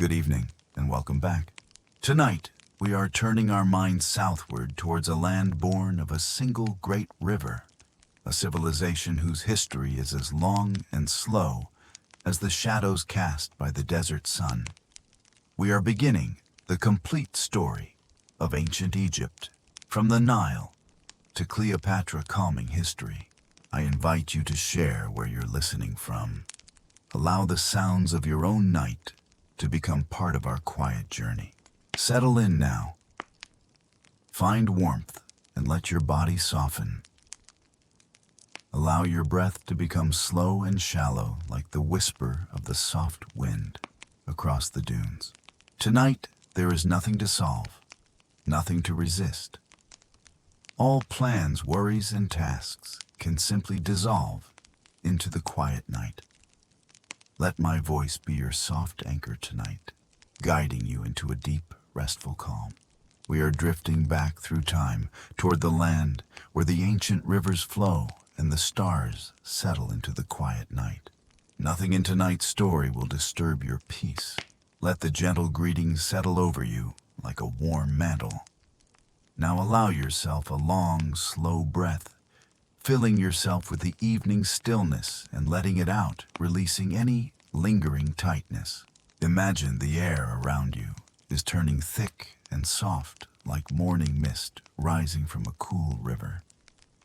Good evening, and welcome back. Tonight, we are turning our minds southward towards a land born of a single great river, a civilization whose history is as long and slow as the shadows cast by the desert sun. We are beginning the complete story of ancient Egypt, from the Nile to Cleopatra calming history. I invite you to share where you're listening from. Allow the sounds of your own night to become part of our quiet journey. Settle in now. Find warmth and let your body soften. Allow your breath to become slow and shallow like the whisper of the soft wind across the dunes. Tonight, there is nothing to solve, nothing to resist. All plans, worries, and tasks can simply dissolve into the quiet night. Let my voice be your soft anchor tonight, guiding you into a deep, restful calm. We are drifting back through time toward the land where the ancient rivers flow and the stars settle into the quiet night. Nothing in tonight's story will disturb your peace. Let the gentle greetings settle over you like a warm mantle. Now allow yourself a long, slow breath, filling yourself with the evening stillness and letting it out, releasing any lingering tightness. Imagine the air around you is turning thick and soft like morning mist rising from a cool river.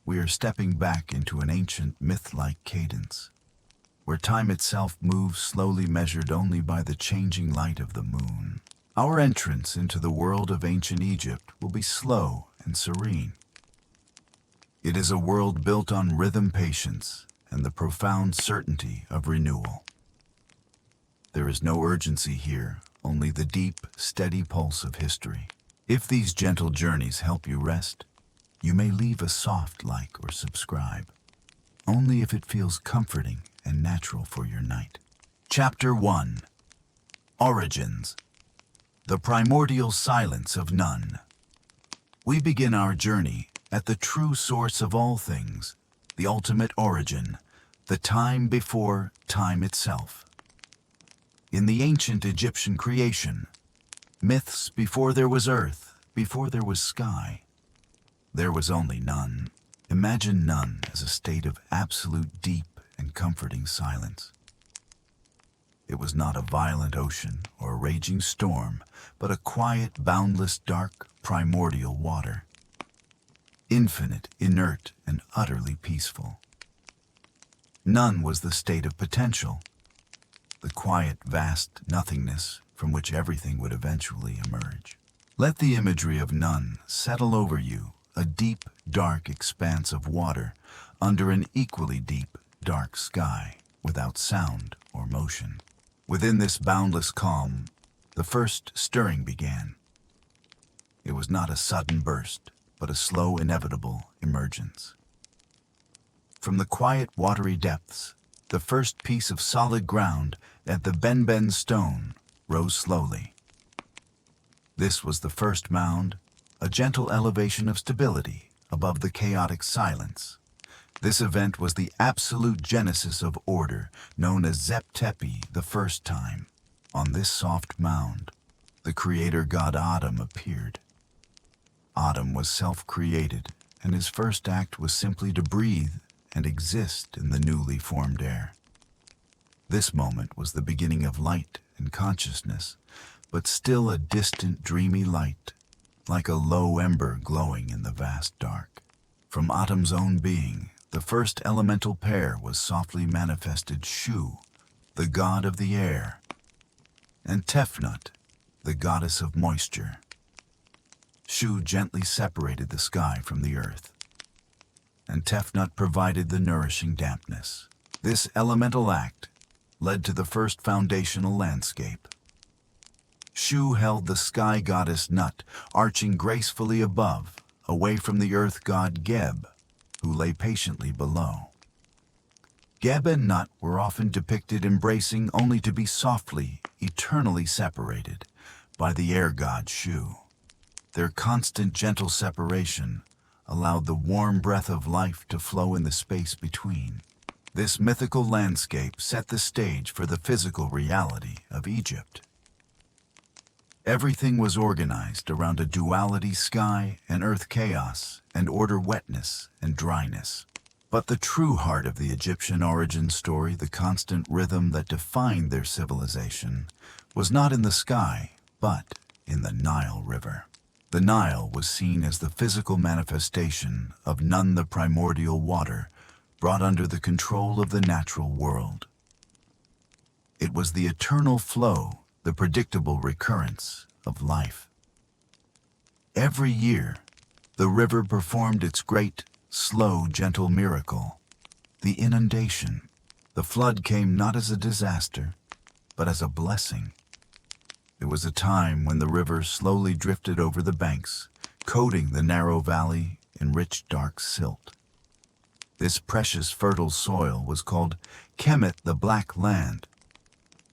We are stepping back into an ancient myth-like cadence, where time itself moves slowly, measured only by the changing light of the moon. Our entrance into the world of ancient Egypt will be slow and serene. It is a world built on rhythm, patience, and the profound certainty of renewal. There is no urgency here, only the deep, steady pulse of history. If these gentle journeys help you rest, you may leave a soft like or subscribe, only if it feels comforting and natural for your night. Chapter 1. Origins. The primordial silence of none. We begin our journey at the true source of all things, the ultimate origin, the time before time itself. In the ancient Egyptian creation, myths before there was earth, before there was sky, there was only none. Imagine none as a state of absolute deep and comforting silence. It was not a violent ocean or a raging storm, but a quiet, boundless, dark, primordial water. Infinite, inert, and utterly peaceful. None was the state of potential, the quiet, vast nothingness from which everything would eventually emerge. Let the imagery of none settle over you, a deep, dark expanse of water under an equally deep, dark sky, without sound or motion. Within this boundless calm, the first stirring began. It was not a sudden burst, but a slow, inevitable emergence. From the quiet, watery depths, the first piece of solid ground at the Benben stone rose slowly. This was the first mound, a gentle elevation of stability above the chaotic silence. This event was the absolute genesis of order, known as Zep Tepi the first time. On this soft mound, the creator god Adam appeared. Adam was self-created, and his first act was simply to breathe and exist in the newly formed air. This moment was the beginning of light and consciousness, but still a distant, dreamy light, like a low ember glowing in the vast dark. From Adam's own being, the first elemental pair was softly manifested Shu, the god of the air, and Tefnut, the goddess of moisture. Shu gently separated the sky from the earth, and Tefnut provided the nourishing dampness. This elemental act led to the first foundational landscape. Shu held the sky goddess Nut, arching gracefully above, away from the earth god Geb, who lay patiently below. Geb and Nut were often depicted embracing only to be softly, eternally separated by the air god Shu. Their constant, gentle separation allowed the warm breath of life to flow in the space between. This mythical landscape set the stage for the physical reality of Egypt. Everything was organized around a duality: sky and earth, chaos and order, wetness and dryness. But the true heart of the Egyptian origin story, the constant rhythm that defined their civilization, was not in the sky, but in the Nile River. The Nile was seen as the physical manifestation of Nun, the primordial water, brought under the control of the natural world. It was the eternal flow, the predictable recurrence of life. Every year, the river performed its great, slow, gentle miracle, the inundation. The flood came not as a disaster, but as a blessing. It was a time when the river slowly drifted over the banks, coating the narrow valley in rich, dark silt. This precious, fertile soil was called Kemet, the Black Land,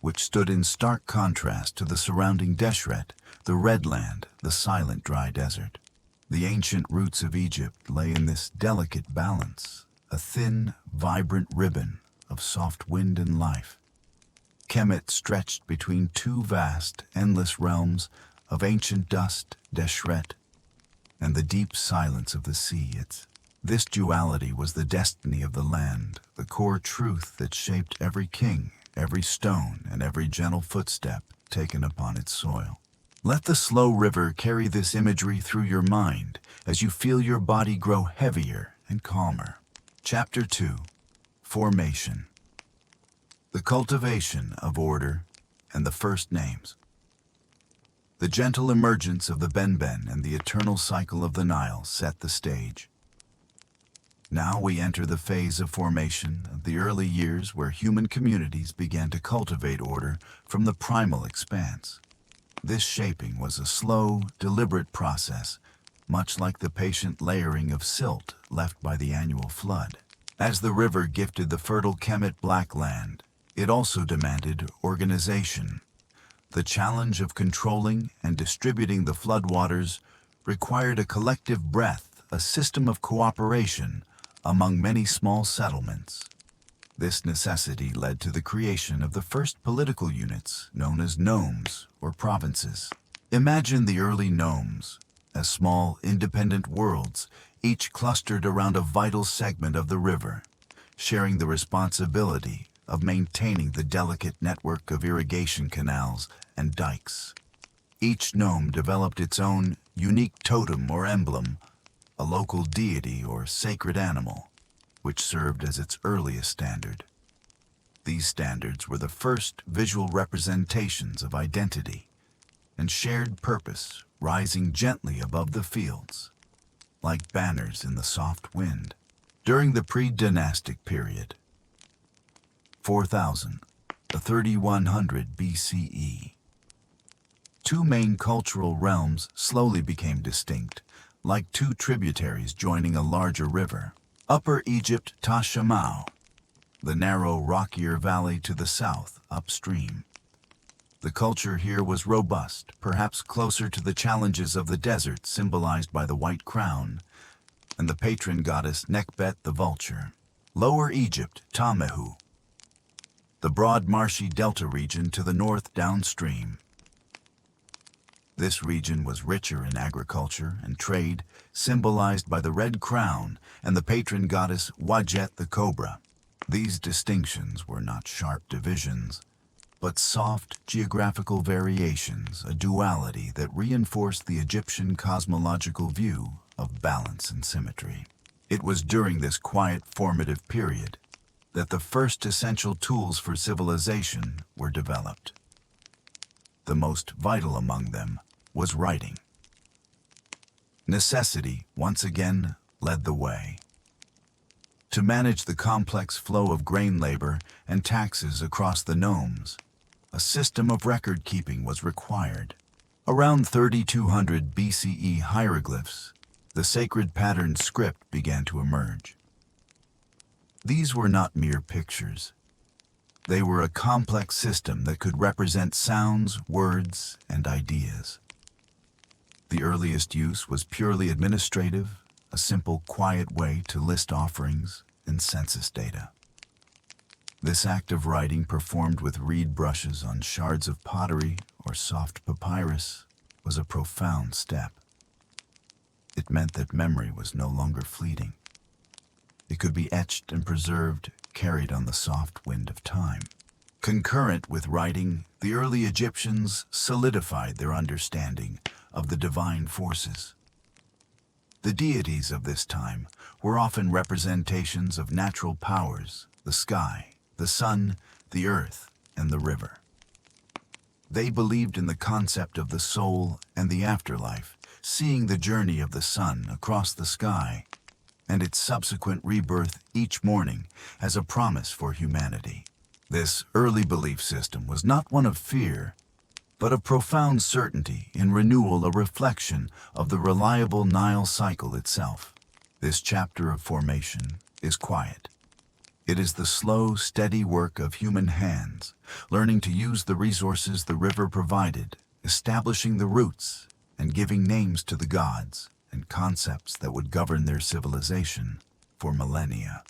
which stood in stark contrast to the surrounding Deshret, the Red Land, the silent, dry desert. The ancient roots of Egypt lay in this delicate balance, a thin, vibrant ribbon of soft wind and life. Kemet stretched between two vast, endless realms of ancient dust, Deshret, and the deep silence of the sea. This duality was the destiny of the land, the core truth that shaped every king, every stone, and every gentle footstep taken upon its soil. Let the slow river carry this imagery through your mind as you feel your body grow heavier and calmer. Chapter 2: Formation. The cultivation of order and the first names. The gentle emergence of the Benben and the eternal cycle of the Nile set the stage. Now we enter the phase of formation of the early years where human communities began to cultivate order from the primal expanse. This shaping was a slow, deliberate process, much like the patient layering of silt left by the annual flood. As the river gifted the fertile Kemet Black Land, it also demanded organization. The challenge of controlling and distributing the floodwaters required a collective breath, a system of cooperation among many small settlements. This necessity led to the creation of the first political units, known as nomes or provinces. Imagine the early nomes as small, independent worlds, each clustered around a vital segment of the river, sharing the responsibility of maintaining the delicate network of irrigation canals and dikes. Each nome developed its own unique totem or emblem, a local deity or sacred animal, which served as its earliest standard. These standards were the first visual representations of identity and shared purpose, rising gently above the fields, like banners in the soft wind. During the pre-dynastic period, 4000 to 3100 BCE, two main cultural realms slowly became distinct, like two tributaries joining a larger river. Upper Egypt, Tashamau, the narrow, rockier valley to the south, upstream. The culture here was robust, perhaps closer to the challenges of the desert, symbolized by the white crown and the patron goddess Nekhbet the vulture. Lower Egypt, Tamehu, the broad marshy delta region to the north downstream. This region was richer in agriculture and trade, symbolized by the red crown and the patron goddess Wajet the cobra. These distinctions were not sharp divisions, but soft geographical variations, a duality that reinforced the Egyptian cosmological view of balance and symmetry. It was during this quiet, formative period that the first essential tools for civilization were developed. The most vital among them was writing. Necessity, once again, led the way. To manage the complex flow of grain labor and taxes across the nomes, a system of record-keeping was required. Around 3200 BCE, hieroglyphs, the sacred pattern script, began to emerge. These were not mere pictures. They were a complex system that could represent sounds, words, and ideas. The earliest use was purely administrative, a simple, quiet way to list offerings and census data. This act of writing, performed with reed brushes on shards of pottery or soft papyrus, was a profound step. It meant that memory was no longer fleeting. It could be etched and preserved, carried on the soft wind of time. Concurrent with writing, the early Egyptians solidified their understanding of the divine forces. The deities of this time were often representations of natural powers, the sky, the sun, the earth, and the river. They believed in the concept of the soul and the afterlife, seeing the journey of the sun across the sky and its subsequent rebirth each morning as a promise for humanity. This early belief system was not one of fear, but of profound certainty in renewal, a reflection of the reliable Nile cycle itself. This chapter of formation is quiet. It is the slow, steady work of human hands, learning to use the resources the river provided, establishing the roots, and giving names to the gods and concepts that would govern their civilization for millennia.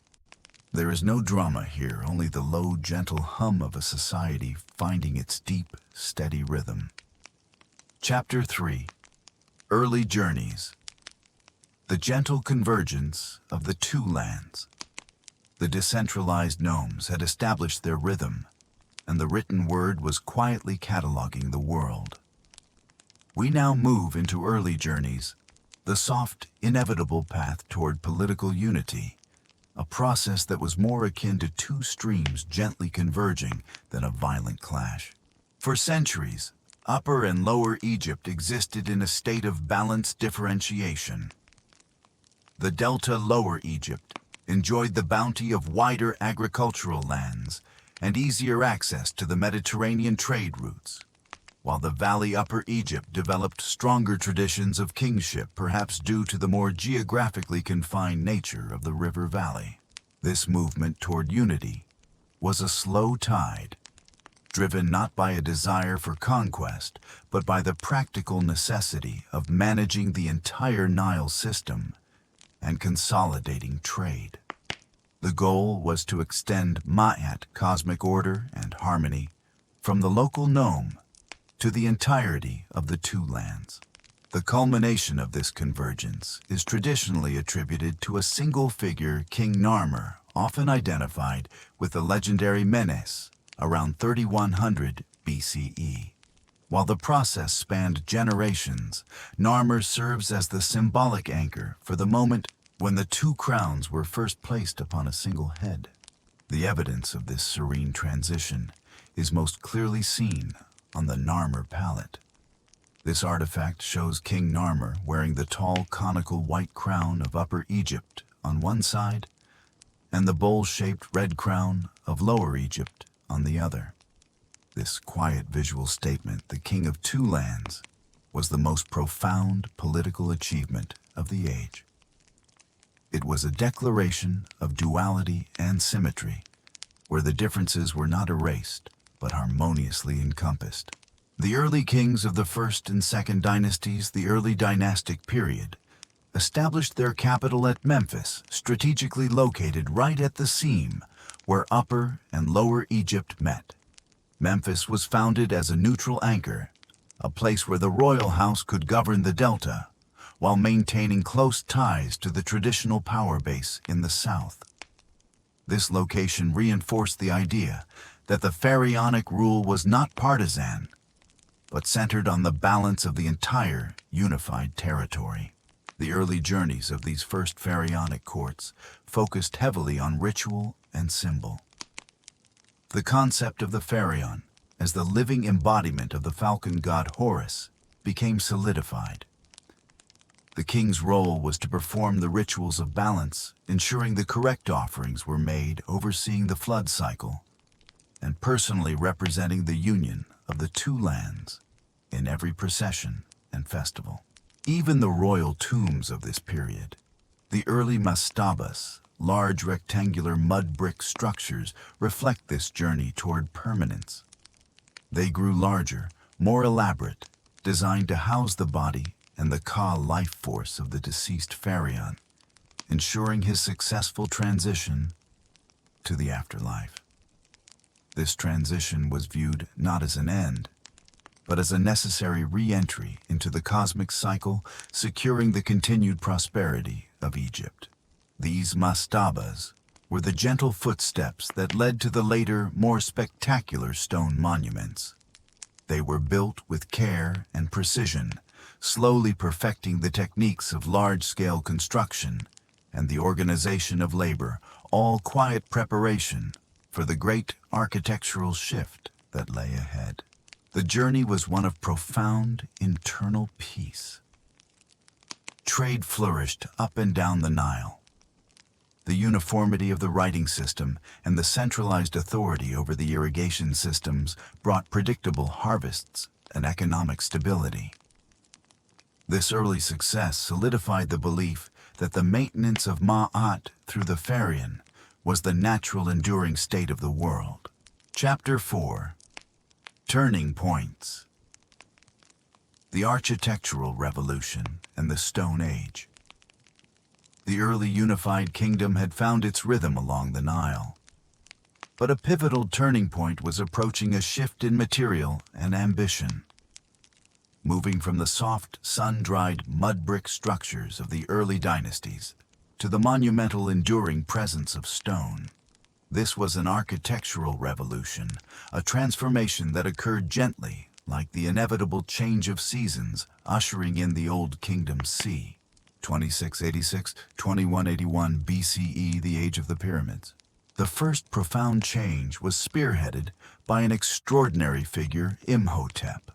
There is no drama here, only the low, gentle hum of a society finding its deep, steady rhythm. Chapter 3. Early Journeys. The gentle convergence of the two lands. The decentralized nomes had established their rhythm, and the written word was quietly cataloging the world. We now move into early journeys, the soft, inevitable path toward political unity, a process that was more akin to two streams gently converging than a violent clash. For centuries, Upper and Lower Egypt existed in a state of balanced differentiation. The Delta Lower Egypt enjoyed the bounty of wider agricultural lands and easier access to the Mediterranean trade routes, while the Valley Upper Egypt developed stronger traditions of kingship, perhaps due to the more geographically confined nature of the river valley. This movement toward unity was a slow tide, driven not by a desire for conquest, but by the practical necessity of managing the entire Nile system and consolidating trade. The goal was to extend Ma'at, cosmic order and harmony, from the local nome to the entirety of the two lands. The culmination of this convergence is traditionally attributed to a single figure, King Narmer, often identified with the legendary Menes, around 3100 BCE. While the process spanned generations, Narmer serves as the symbolic anchor for the moment when the two crowns were first placed upon a single head. The evidence of this serene transition is most clearly seen on the Narmer palette. This artifact shows King Narmer wearing the tall conical white crown of Upper Egypt on one side and the bowl-shaped red crown of Lower Egypt on the other. This quiet visual statement, the king of two lands, was the most profound political achievement of the age. It was a declaration of duality and symmetry, where the differences were not erased, but harmoniously encompassed. The early kings of the first and second dynasties, the early dynastic period, established their capital at Memphis, strategically located right at the seam where Upper and Lower Egypt met. Memphis was founded as a neutral anchor, a place where the royal house could govern the delta, while maintaining close ties to the traditional power base in the south. This location reinforced the idea that the pharaonic rule was not partisan, but centered on the balance of the entire unified territory. The early journeys of these first pharaonic courts focused heavily on ritual and symbol. The concept of the pharaon, as the living embodiment of the falcon god Horus, became solidified. The king's role was to perform the rituals of balance, ensuring the correct offerings were made, overseeing the flood cycle, and personally representing the union of the two lands in every procession and festival. Even the royal tombs of this period, the early mastabas, large rectangular mud brick structures, reflect this journey toward permanence. They grew larger, more elaborate, designed to house the body and the Ka life force of the deceased pharaoh, ensuring his successful transition to the afterlife. This transition was viewed not as an end, but as a necessary re-entry into the cosmic cycle, securing the continued prosperity of Egypt. These mastabas were the gentle footsteps that led to the later, more spectacular stone monuments. They were built with care and precision, slowly perfecting the techniques of large-scale construction and the organization of labor, all quiet preparation for the great architectural shift that lay ahead. The journey was one of profound internal peace. Trade flourished up and down the Nile. The uniformity of the writing system and the centralized authority over the irrigation systems brought predictable harvests and economic stability. This early success solidified the belief that the maintenance of Ma'at through the Pharaoh was the natural enduring state of the world. Chapter 4. Turning Points. The Architectural Revolution and the Stone Age. The early unified kingdom had found its rhythm along the Nile. But a pivotal turning point was approaching, a shift in material and ambition. Moving from the soft, sun-dried mud brick structures of the early dynasties to the monumental enduring presence of stone. This was an architectural revolution, a transformation that occurred gently, like the inevitable change of seasons, ushering in the Old Kingdom c. 2686-2181 BCE, the age of the pyramids. The first profound change was spearheaded by an extraordinary figure, Imhotep.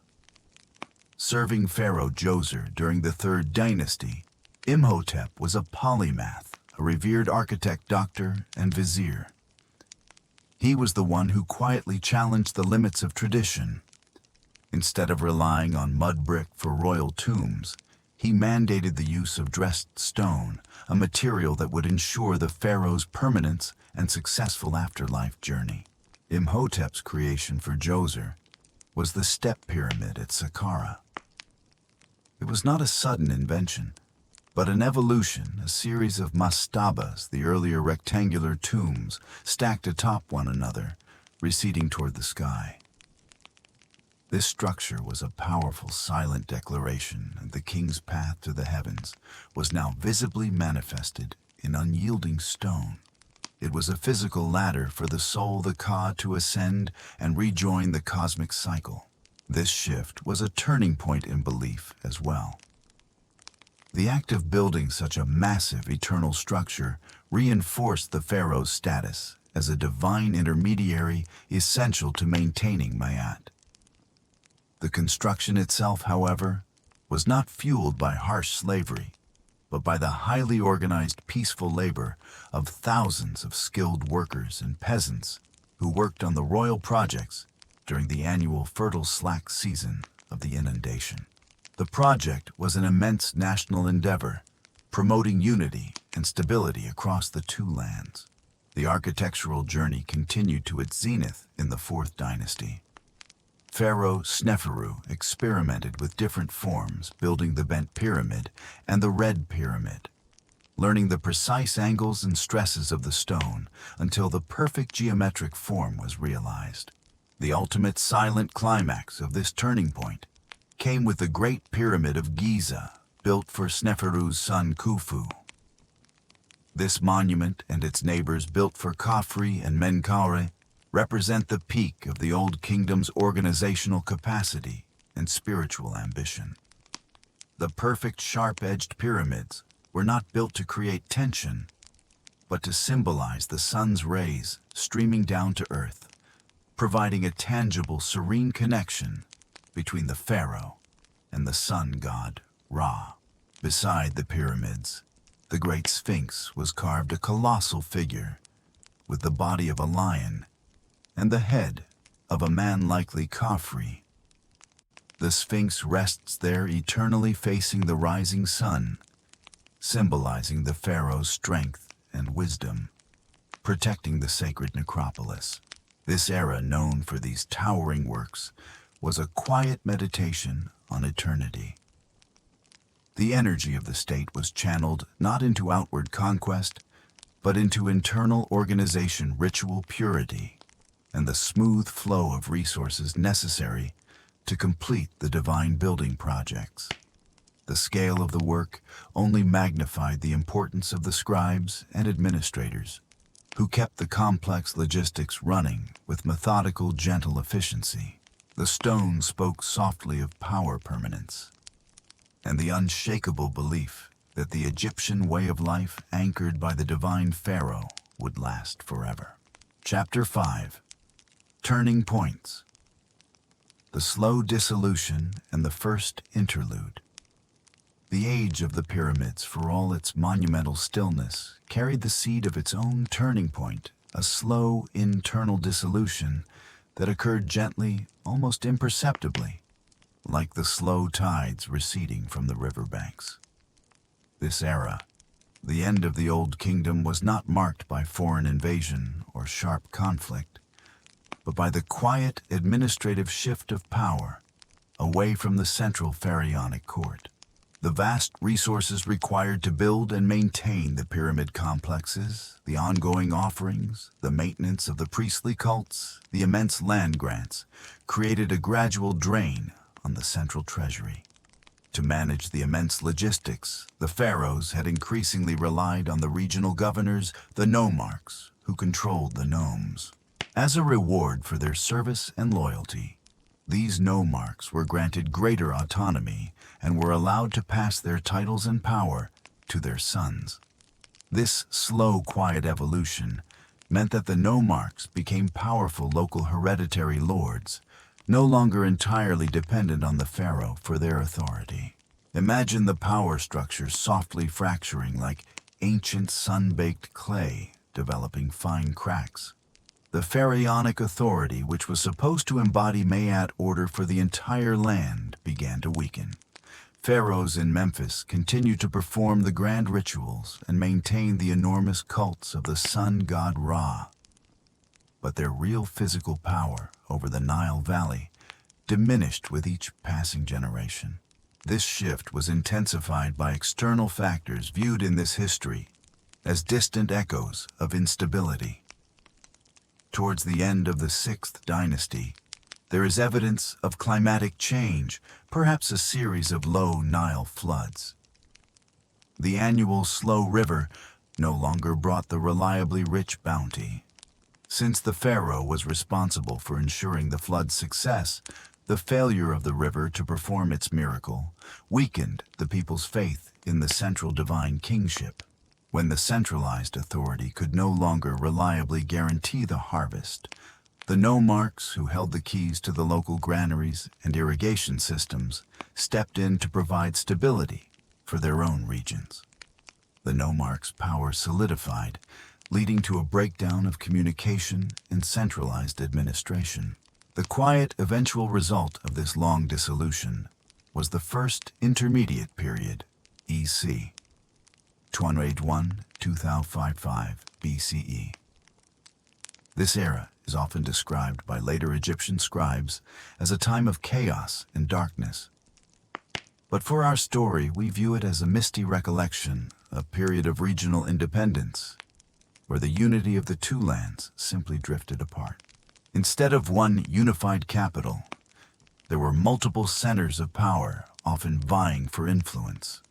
Serving Pharaoh Djoser during the Third Dynasty, Imhotep was a polymath, a revered architect, doctor, and vizier. He was the one who quietly challenged the limits of tradition. Instead of relying on mud brick for royal tombs, he mandated the use of dressed stone, a material that would ensure the pharaoh's permanence and successful afterlife journey. Imhotep's creation for Djoser was the step pyramid at Saqqara. It was not a sudden invention, but an evolution, a series of mastabas, the earlier rectangular tombs, stacked atop one another, receding toward the sky. This structure was a powerful, silent declaration, and the king's path to the heavens was now visibly manifested in unyielding stone. It was a physical ladder for the soul, the Ka, to ascend and rejoin the cosmic cycle. This shift was a turning point in belief as well. The act of building such a massive eternal structure reinforced the pharaoh's status as a divine intermediary essential to maintaining Ma'at. The construction itself, however, was not fueled by harsh slavery, but by the highly organized peaceful labor of thousands of skilled workers and peasants who worked on the royal projects during the annual fertile slack season of the inundation. The project was an immense national endeavor, promoting unity and stability across the two lands. The architectural journey continued to its zenith in the Fourth Dynasty. Pharaoh Sneferu experimented with different forms, building the bent pyramid and the red pyramid, learning the precise angles and stresses of the stone until the perfect geometric form was realized. The ultimate silent climax of this turning point came with the Great Pyramid of Giza, built for Sneferu's son Khufu. This monument and its neighbors, built for Khafre and Menkaure, represent the peak of the Old Kingdom's organizational capacity and spiritual ambition. The perfect sharp-edged pyramids were not built to create tension, but to symbolize the sun's rays streaming down to earth, providing a tangible, serene connection between the pharaoh and the sun god Ra. Beside the pyramids, the Great Sphinx was carved, a colossal figure with the body of a lion and the head of a man, likely Khafre. The Sphinx rests there eternally facing the rising sun, symbolizing the pharaoh's strength and wisdom, protecting the sacred necropolis. This era, known for these towering works, was a quiet meditation on eternity. The energy of the state was channeled not into outward conquest, but into internal organization, ritual purity, and the smooth flow of resources necessary to complete the divine building projects. The scale of the work only magnified the importance of the scribes and administrators, who kept the complex logistics running with methodical, gentle efficiency. The stone spoke softly of power permanence and the unshakable belief that the Egyptian way of life anchored by the divine pharaoh would last forever. Chapter 5. Turning Points. The slow dissolution and the first interlude. The age of the pyramids, for all its monumental stillness, carried the seed of its own turning point, a slow internal dissolution that occurred gently, almost imperceptibly, like the slow tides receding from the riverbanks. This era, the end of the Old Kingdom, was not marked by foreign invasion or sharp conflict, but by the quiet administrative shift of power away from the central pharaonic court. The vast resources required to build and maintain the pyramid complexes, the ongoing offerings, the maintenance of the priestly cults, the immense land grants, created a gradual drain on the central treasury. To manage the immense logistics, the pharaohs had increasingly relied on the regional governors, the nomarchs, who controlled the nomes. As a reward for their service and loyalty, these nomarchs were granted greater autonomy and were allowed to pass their titles and power to their sons. This slow, quiet evolution meant that the nomarchs became powerful local hereditary lords, no longer entirely dependent on the pharaoh for their authority. Imagine the power structure softly fracturing like ancient sun-baked clay, developing fine cracks. The pharaonic authority, which was supposed to embody Ma'at order for the entire land, began to weaken. Pharaohs in Memphis continued to perform the grand rituals and maintain the enormous cults of the sun god Ra. But their real physical power over the Nile Valley diminished with each passing generation. This shift was intensified by external factors viewed in this history as distant echoes of instability. Towards the end of the 6th dynasty, there is evidence of climatic change, perhaps a series of low Nile floods. The annual slow river no longer brought the reliably rich bounty. Since the pharaoh was responsible for ensuring the flood's success, the failure of the river to perform its miracle weakened the people's faith in the central divine kingship. When the centralized authority could no longer reliably guarantee the harvest, the nomarchs, who held the keys to the local granaries and irrigation systems, stepped in to provide stability for their own regions. The nomarchs' power solidified, leading to a breakdown of communication and centralized administration. The quiet eventual result of this long dissolution was the First Intermediate Period, EC. 201-2055 BCE. This era is often described by later Egyptian scribes as a time of chaos and darkness. But for our story, we view it as a misty recollection, a period of regional independence, where the unity of the two lands simply drifted apart. Instead of one unified capital, there were multiple centers of power, often vying for influence.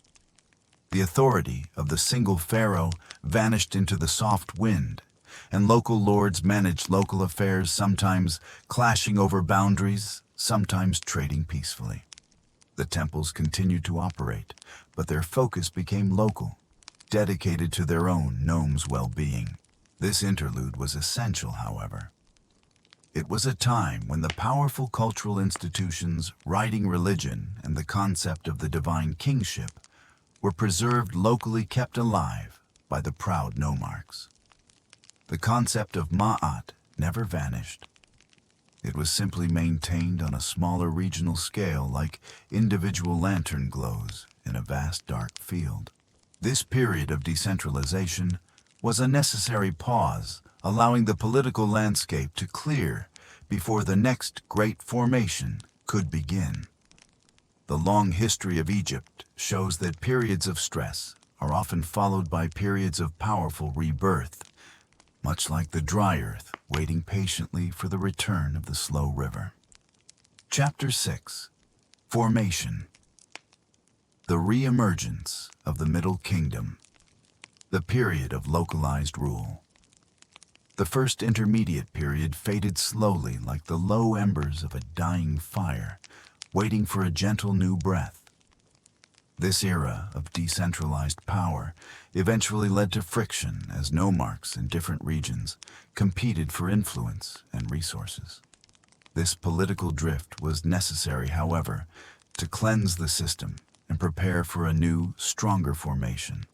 The authority of the single pharaoh vanished into the soft wind, and local lords managed local affairs, sometimes clashing over boundaries, sometimes trading peacefully. The temples continued to operate, but their focus became local, dedicated to their own nome's well-being. This interlude was essential, however. It was a time when the powerful cultural institutions, writing religion, and the concept of the divine kingship were preserved locally, kept alive by the proud nomarchs. The concept of Ma'at never vanished. It was simply maintained on a smaller regional scale, like individual lantern glows in a vast dark field. This period of decentralization was a necessary pause, allowing the political landscape to clear before the next great formation could begin. The long history of Egypt shows that periods of stress are often followed by periods of powerful rebirth, much like the dry earth waiting patiently for the return of the slow river. Chapter 6. Formation. The re-emergence of the Middle Kingdom. The period of localized rule. The first intermediate period faded slowly like the low embers of a dying fire, waiting for a gentle new breath. This era of decentralized power eventually led to friction as nomarchs in different regions competed for influence and resources. This political drift was necessary, however, to cleanse the system and prepare for a new, stronger formation.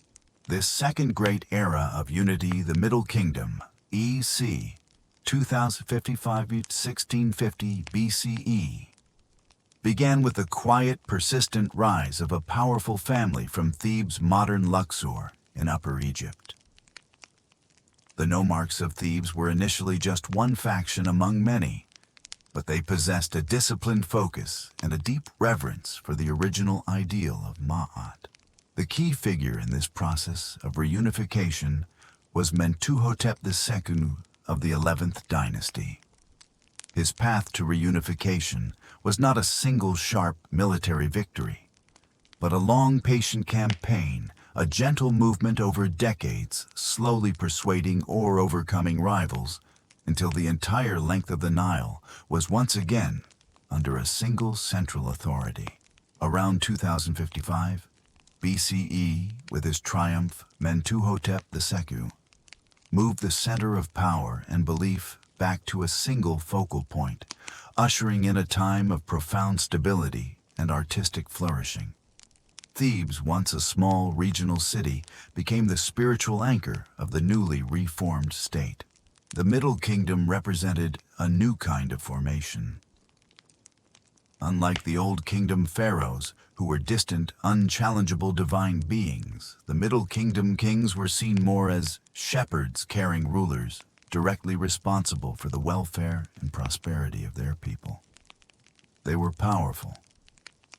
This second great era of unity, the Middle Kingdom, E.C. 2055-1650 BCE, began with the quiet, persistent rise of a powerful family from Thebes' modern Luxor in Upper Egypt. The nomarchs of Thebes were initially just one faction among many, but they possessed a disciplined focus and a deep reverence for the original ideal of Ma'at. The key figure in this process of reunification was Mentuhotep II of the 11th dynasty. His path to reunification was not a single sharp military victory, but a long, patient campaign, a gentle movement over decades, slowly persuading or overcoming rivals, until the entire length of the Nile was once again under a single central authority. Around 2055 BCE, with his triumph, Mentuhotep II moved the center of power and belief back to a single focal point, ushering in a time of profound stability and artistic flourishing. Thebes, once a small regional city, became the spiritual anchor of the newly reformed state. The Middle Kingdom represented a new kind of formation. Unlike the Old Kingdom pharaohs, who were distant, unchallengeable divine beings, the Middle Kingdom kings were seen more as shepherds carrying rulers, directly responsible for the welfare and prosperity of their people. They were powerful,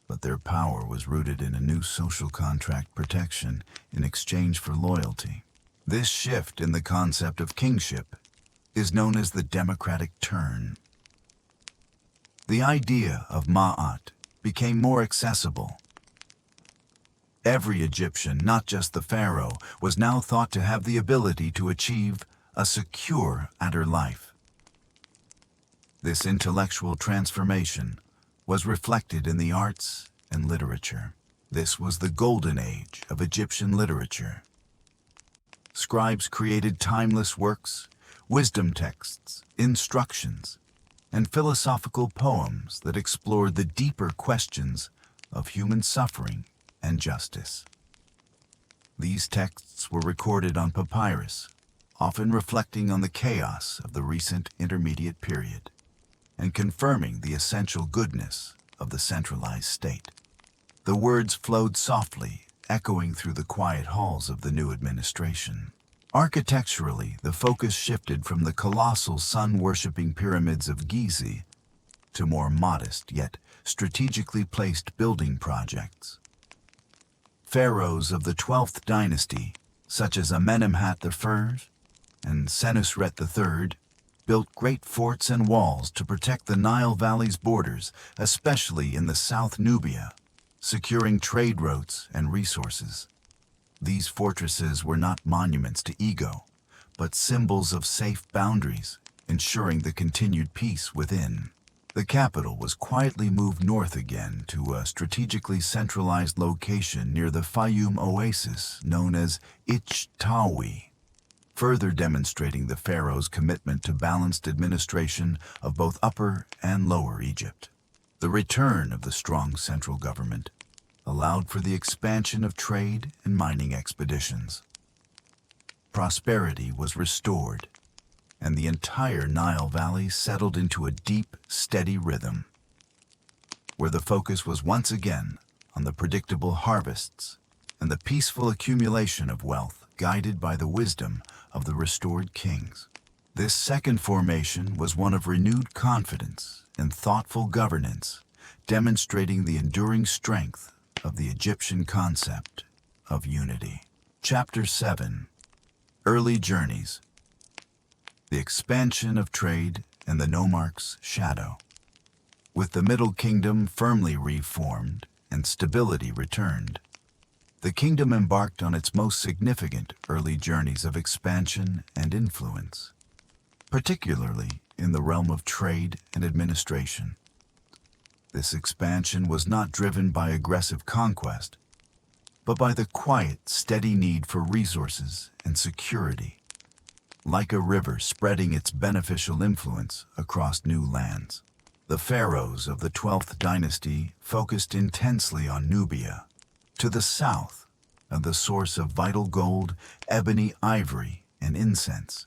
but their power was rooted in a new social contract protection in exchange for loyalty. This shift in the concept of kingship is known as the democratic turn. The idea of Ma'at became more accessible. Every Egyptian, not just the pharaoh, was now thought to have the ability to achieve a secure outer life. This intellectual transformation was reflected in the arts and literature. This was the golden age of Egyptian literature. Scribes created timeless works, wisdom texts, instructions, and philosophical poems that explored the deeper questions of human suffering and justice. These texts were recorded on papyrus, often reflecting on the chaos of the recent intermediate period and confirming the essential goodness of the centralized state. The words flowed softly, echoing through the quiet halls of the new administration. Architecturally, the focus shifted from the colossal sun-worshipping pyramids of Giza to more modest yet strategically placed building projects. Pharaohs of the 12th dynasty, such as Amenemhat I and Senusret III, built great forts and walls to protect the Nile Valley's borders, especially in the South Nubia, securing trade routes and resources. These fortresses were not monuments to ego, but symbols of safe boundaries, ensuring the continued peace within. The capital was quietly moved north again to a strategically centralized location near the Fayum oasis known as Ich-Tawi, further demonstrating the pharaoh's commitment to balanced administration of both Upper and Lower Egypt. The return of the strong central government allowed for the expansion of trade and mining expeditions. Prosperity was restored, and the entire Nile Valley settled into a deep, steady rhythm, where the focus was once again on the predictable harvests and the peaceful accumulation of wealth guided by the wisdom of the restored kings. This second formation was one of renewed confidence and thoughtful governance, demonstrating the enduring strength of the Egyptian concept of unity. Chapter 7. Early Journeys. The expansion of trade and the nomarch's shadow. With the Middle Kingdom firmly reformed and stability returned, the kingdom embarked on its most significant early journeys of expansion and influence, particularly in the realm of trade and administration. This expansion was not driven by aggressive conquest, but by the quiet, steady need for resources and security, like a river spreading its beneficial influence across new lands. The pharaohs of the 12th dynasty focused intensely on Nubia, to the south, and the source of vital gold, ebony, ivory, and incense.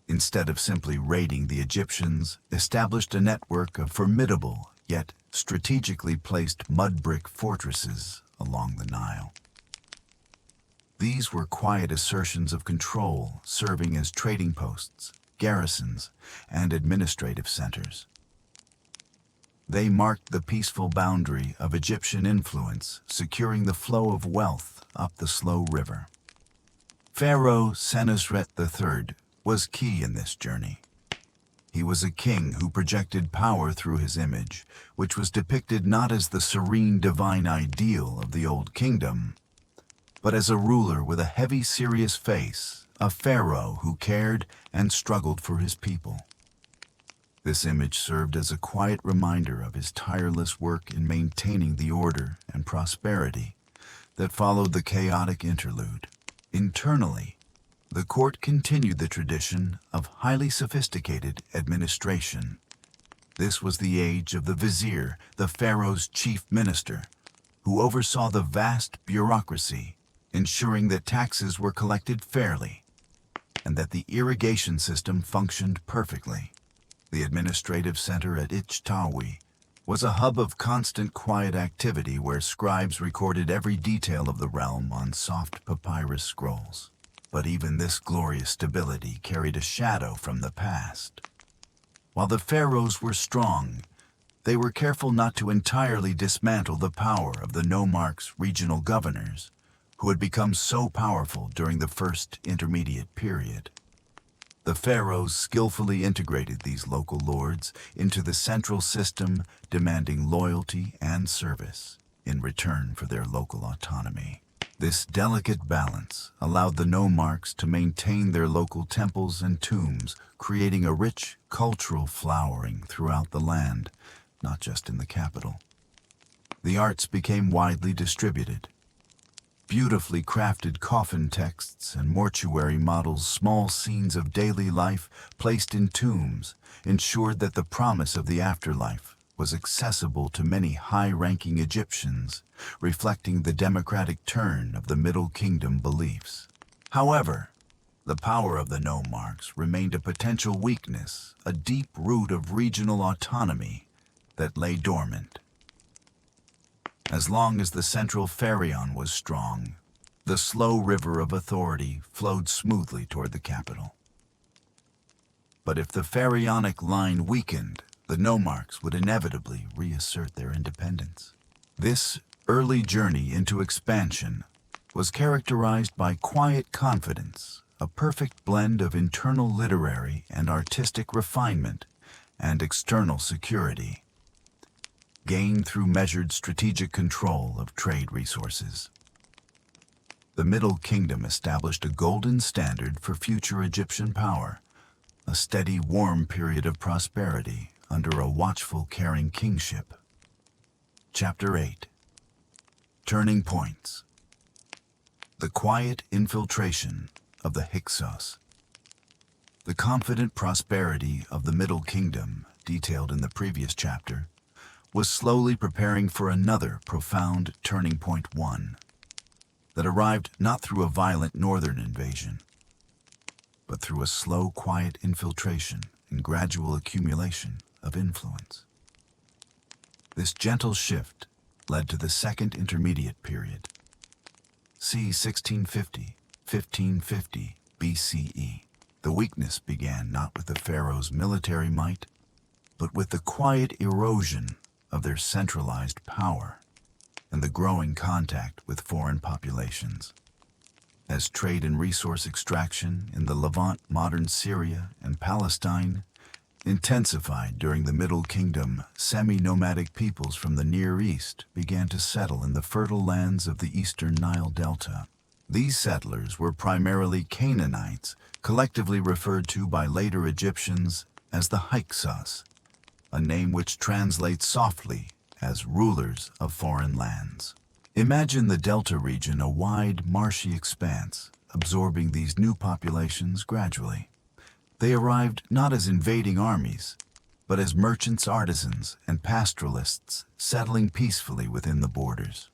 Instead of simply raiding the Egyptians, established a network of formidable yet strategically placed mud brick fortresses along the Nile. These were quiet assertions of control, serving as trading posts, garrisons, and administrative centers. They marked the peaceful boundary of Egyptian influence, securing the flow of wealth up the slow river. Pharaoh Senusret III was key in this journey. He was a king who projected power through his image, which was depicted not as the serene divine ideal of the Old Kingdom, but as a ruler with a heavy, serious face, a pharaoh who cared and struggled for his people. This image served as a quiet reminder of his tireless work in maintaining the order and prosperity that followed the chaotic interlude. Internally, the court continued the tradition of highly sophisticated administration. This was the age of the vizier, the pharaoh's chief minister, who oversaw the vast bureaucracy, ensuring that taxes were collected fairly and that the irrigation system functioned perfectly. The administrative center at Ichtawi was a hub of constant quiet activity where scribes recorded every detail of the realm on soft papyrus scrolls. But even this glorious stability carried a shadow from the past. While the pharaohs were strong, they were careful not to entirely dismantle the power of the nomarchs' regional governors, who had become so powerful during the first intermediate period. The pharaohs skillfully integrated these local lords into the central system, demanding loyalty and service in return for their local autonomy. This delicate balance allowed the nomarchs to maintain their local temples and tombs, creating a rich cultural flowering throughout the land, not just in the capital. The arts became widely distributed. Beautifully crafted coffin texts and mortuary models, small scenes of daily life placed in tombs, ensured that the promise of the afterlife was accessible to many high-ranking Egyptians, reflecting the democratic turn of the Middle Kingdom beliefs. However, the power of the nomarchs remained a potential weakness, a deep root of regional autonomy that lay dormant. As long as the central pharaon was strong, the slow river of authority flowed smoothly toward the capital. But if the pharaonic line weakened, the nomarchs would inevitably reassert their independence. This early journey into expansion was characterized by quiet confidence, a perfect blend of internal literary and artistic refinement and external security, gained through measured strategic control of trade resources. The Middle Kingdom established a golden standard for future Egyptian power, a steady, warm period of prosperity under a watchful, caring kingship. Chapter 8. Turning Points. The quiet infiltration of the Hyksos. The confident prosperity of the Middle Kingdom, detailed in the previous chapter, was slowly preparing for another profound turning point, one that arrived not through a violent northern invasion, but through a slow, quiet infiltration and gradual accumulation of influence. This gentle shift led to the Second Intermediate Period, c. 1650–1550 BCE. The weakness began not with the pharaoh's military might, but with the quiet erosion of their centralized power and the growing contact with foreign populations. As trade and resource extraction in the Levant, modern Syria, and Palestine Intensified during the Middle Kingdom, semi-nomadic peoples from the Near East began to settle in the fertile lands of the eastern Nile Delta. These settlers were primarily Canaanites, collectively referred to by later Egyptians as the Hyksos, a name which translates softly as rulers of foreign lands. Imagine the Delta region a wide, marshy expanse, absorbing these new populations gradually. They arrived not as invading armies, but as merchants, artisans, and pastoralists settling peacefully within the borders.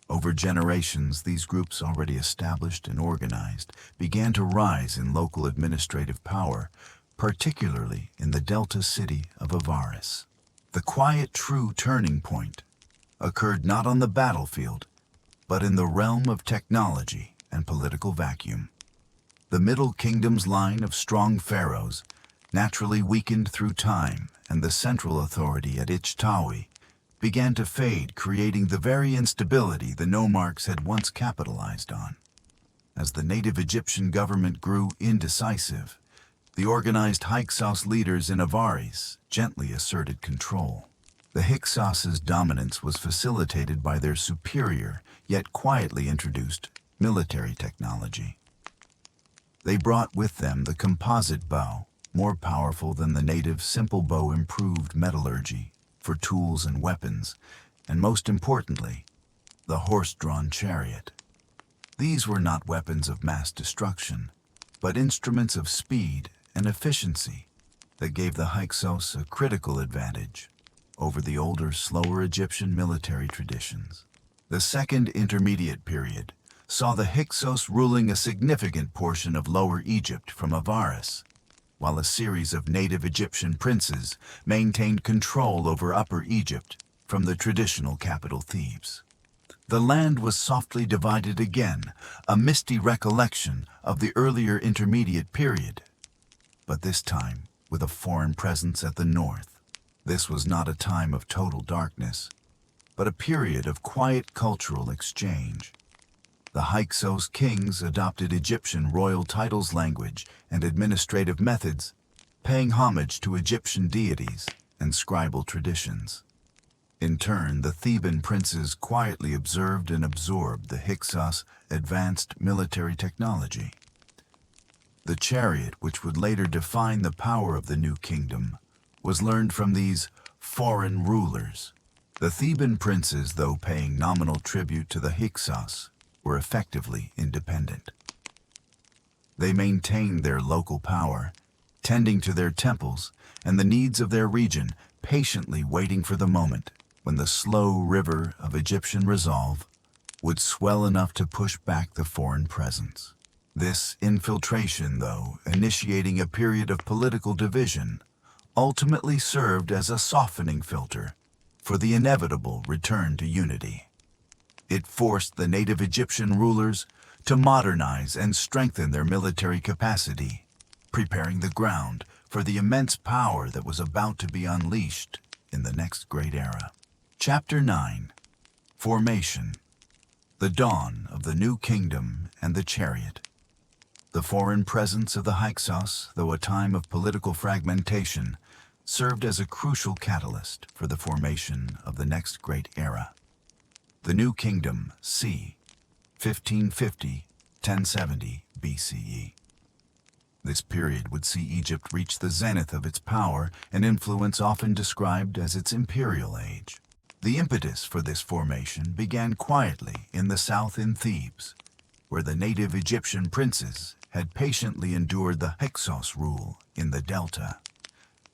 Over generations, these groups, already established and organized, began to rise in local administrative power, particularly in the delta city of Avaris. The quiet, true turning point occurred not on the battlefield, but in the realm of technology and political vacuum. The Middle Kingdom's line of strong pharaohs naturally weakened through time, and the central authority at Ichtawi began to fade, creating the very instability the nomarchs had once capitalized on. As the native Egyptian government grew indecisive, the organized Hyksos leaders in Avaris gently asserted control. The Hyksos' dominance was facilitated by their superior, yet quietly introduced, military technology. They brought with them the composite bow, more powerful than the native simple bow, improved metallurgy for tools and weapons, and most importantly, the horse-drawn chariot. These were not weapons of mass destruction, but instruments of speed and efficiency that gave the Hyksos a critical advantage over the older, slower Egyptian military traditions. The Second Intermediate Period saw the Hyksos ruling a significant portion of Lower Egypt from Avaris, while a series of native Egyptian princes maintained control over Upper Egypt from the traditional capital Thebes. The land was softly divided again, a misty recollection of the earlier Intermediate Period, but this time with a foreign presence at the north. This was not a time of total darkness, but a period of quiet cultural exchange. The Hyksos kings adopted Egyptian royal titles, language, and administrative methods, paying homage to Egyptian deities and scribal traditions. In turn, the Theban princes quietly observed and absorbed the Hyksos' advanced military technology. The chariot, which would later define the power of the new kingdom, was learned from these foreign rulers. The Theban princes, though paying nominal tribute to the Hyksos, were effectively independent. They maintained their local power, tending to their temples and the needs of their region, patiently waiting for the moment when the slow river of Egyptian resolve would swell enough to push back the foreign presence. This infiltration, though initiating a period of political division, ultimately served as a softening filter for the inevitable return to unity. It forced the native Egyptian rulers to modernize and strengthen their military capacity, preparing the ground for the immense power that was about to be unleashed in the next great era. Chapter 9. Formation. The dawn of the new kingdom and the chariot. The foreign presence of the Hyksos, though a time of political fragmentation, served as a crucial catalyst for the formation of the next great era. The New Kingdom, c. 1550–1070 BCE. This period would see Egypt reach the zenith of its power and influence, often described as its imperial age. The impetus for this formation began quietly in the south in Thebes, where the native Egyptian princes had patiently endured the Hyksos rule in the Delta.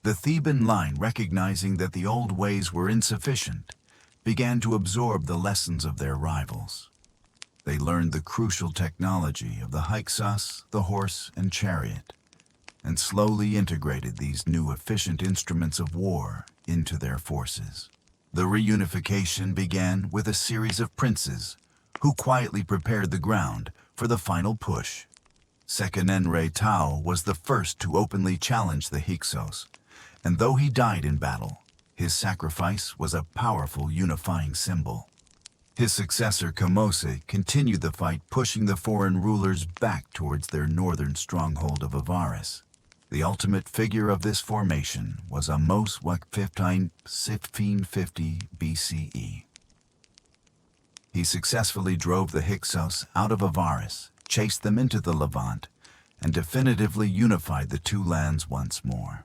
The Theban line, recognizing that the old ways were insufficient, began to absorb the lessons of their rivals. They learned the crucial technology of the Hyksos, the horse, and chariot, and slowly integrated these new efficient instruments of war into their forces. The reunification began with a series of princes who quietly prepared the ground for the final push. Sekenenre Tao was the first to openly challenge the Hyksos, and though he died in battle, his sacrifice was a powerful unifying symbol. His successor Kamose continued the fight, pushing the foreign rulers back towards their northern stronghold of Avaris. The ultimate figure of this formation was Amos 1550 BCE. He successfully drove the Hyksos out of Avaris, chased them into the Levant, and definitively unified the two lands once more.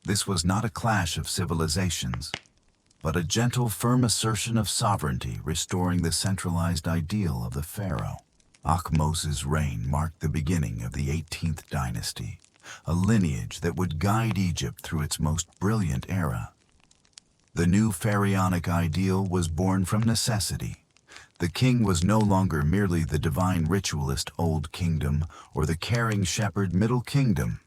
This was not a clash of civilizations, but a gentle, firm assertion of sovereignty, restoring the centralized ideal of the pharaoh. Thutmose's reign marked the beginning of the 18th dynasty, a lineage that would guide Egypt through its most brilliant era. The new pharaonic ideal was born from necessity. The king was no longer merely the divine ritualist Old Kingdom or the caring shepherd Middle Kingdom.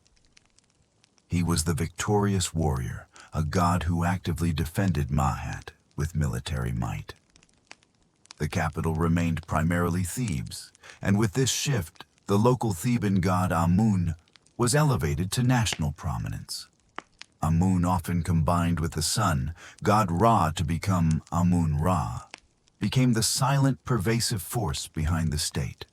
He was the victorious warrior, a god who actively defended Mahat with military might. The capital remained primarily Thebes, and with this shift, the local Theban god Amun was elevated to national prominence. Amun, often combined with the sun, god Ra, to become Amun-Ra, became the silent, pervasive force behind the state.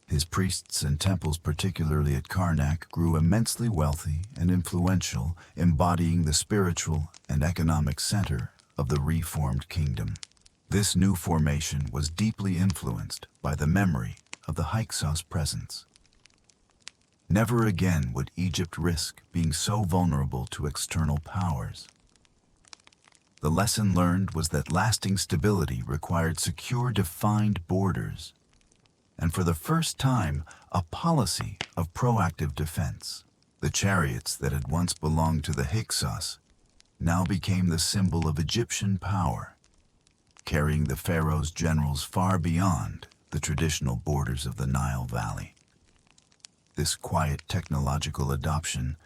His priests and temples, particularly at Karnak, grew immensely wealthy and influential, embodying the spiritual and economic center of the reformed kingdom. This new formation was deeply influenced by the memory of the Hyksos presence. Never again would Egypt risk being so vulnerable to external powers. The lesson learned was that lasting stability required secure, defined borders, and for the first time, a policy of proactive defense. The chariots that had once belonged to the Hyksos now became the symbol of Egyptian power, carrying the pharaoh's generals far beyond the traditional borders of the Nile Valley. This quiet technological adoption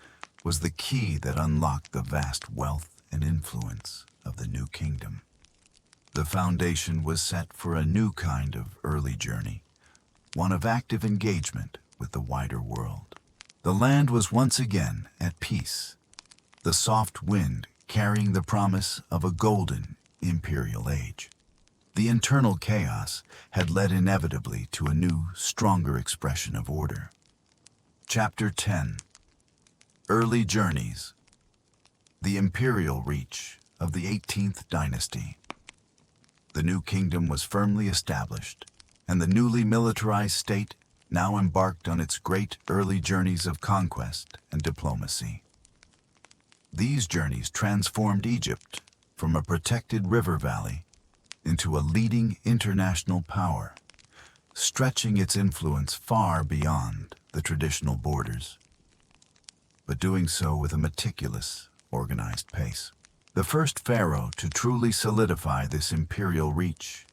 was the key that unlocked the vast wealth and influence of the new kingdom. The foundation was set for a new kind of early journey, one of active engagement with the wider world. The land was once again at peace, the soft wind carrying the promise of a golden imperial age. The internal chaos had led inevitably to a new, stronger expression of order. Chapter 10. Early Journeys. The imperial reach of the 18th dynasty. The new kingdom was firmly established, and the newly militarized state now embarked on its great early journeys of conquest and diplomacy. These journeys transformed Egypt from a protected river valley into a leading international power, stretching its influence far beyond the traditional borders, but doing so with a meticulous, organized pace. The first pharaoh to truly solidify this imperial reach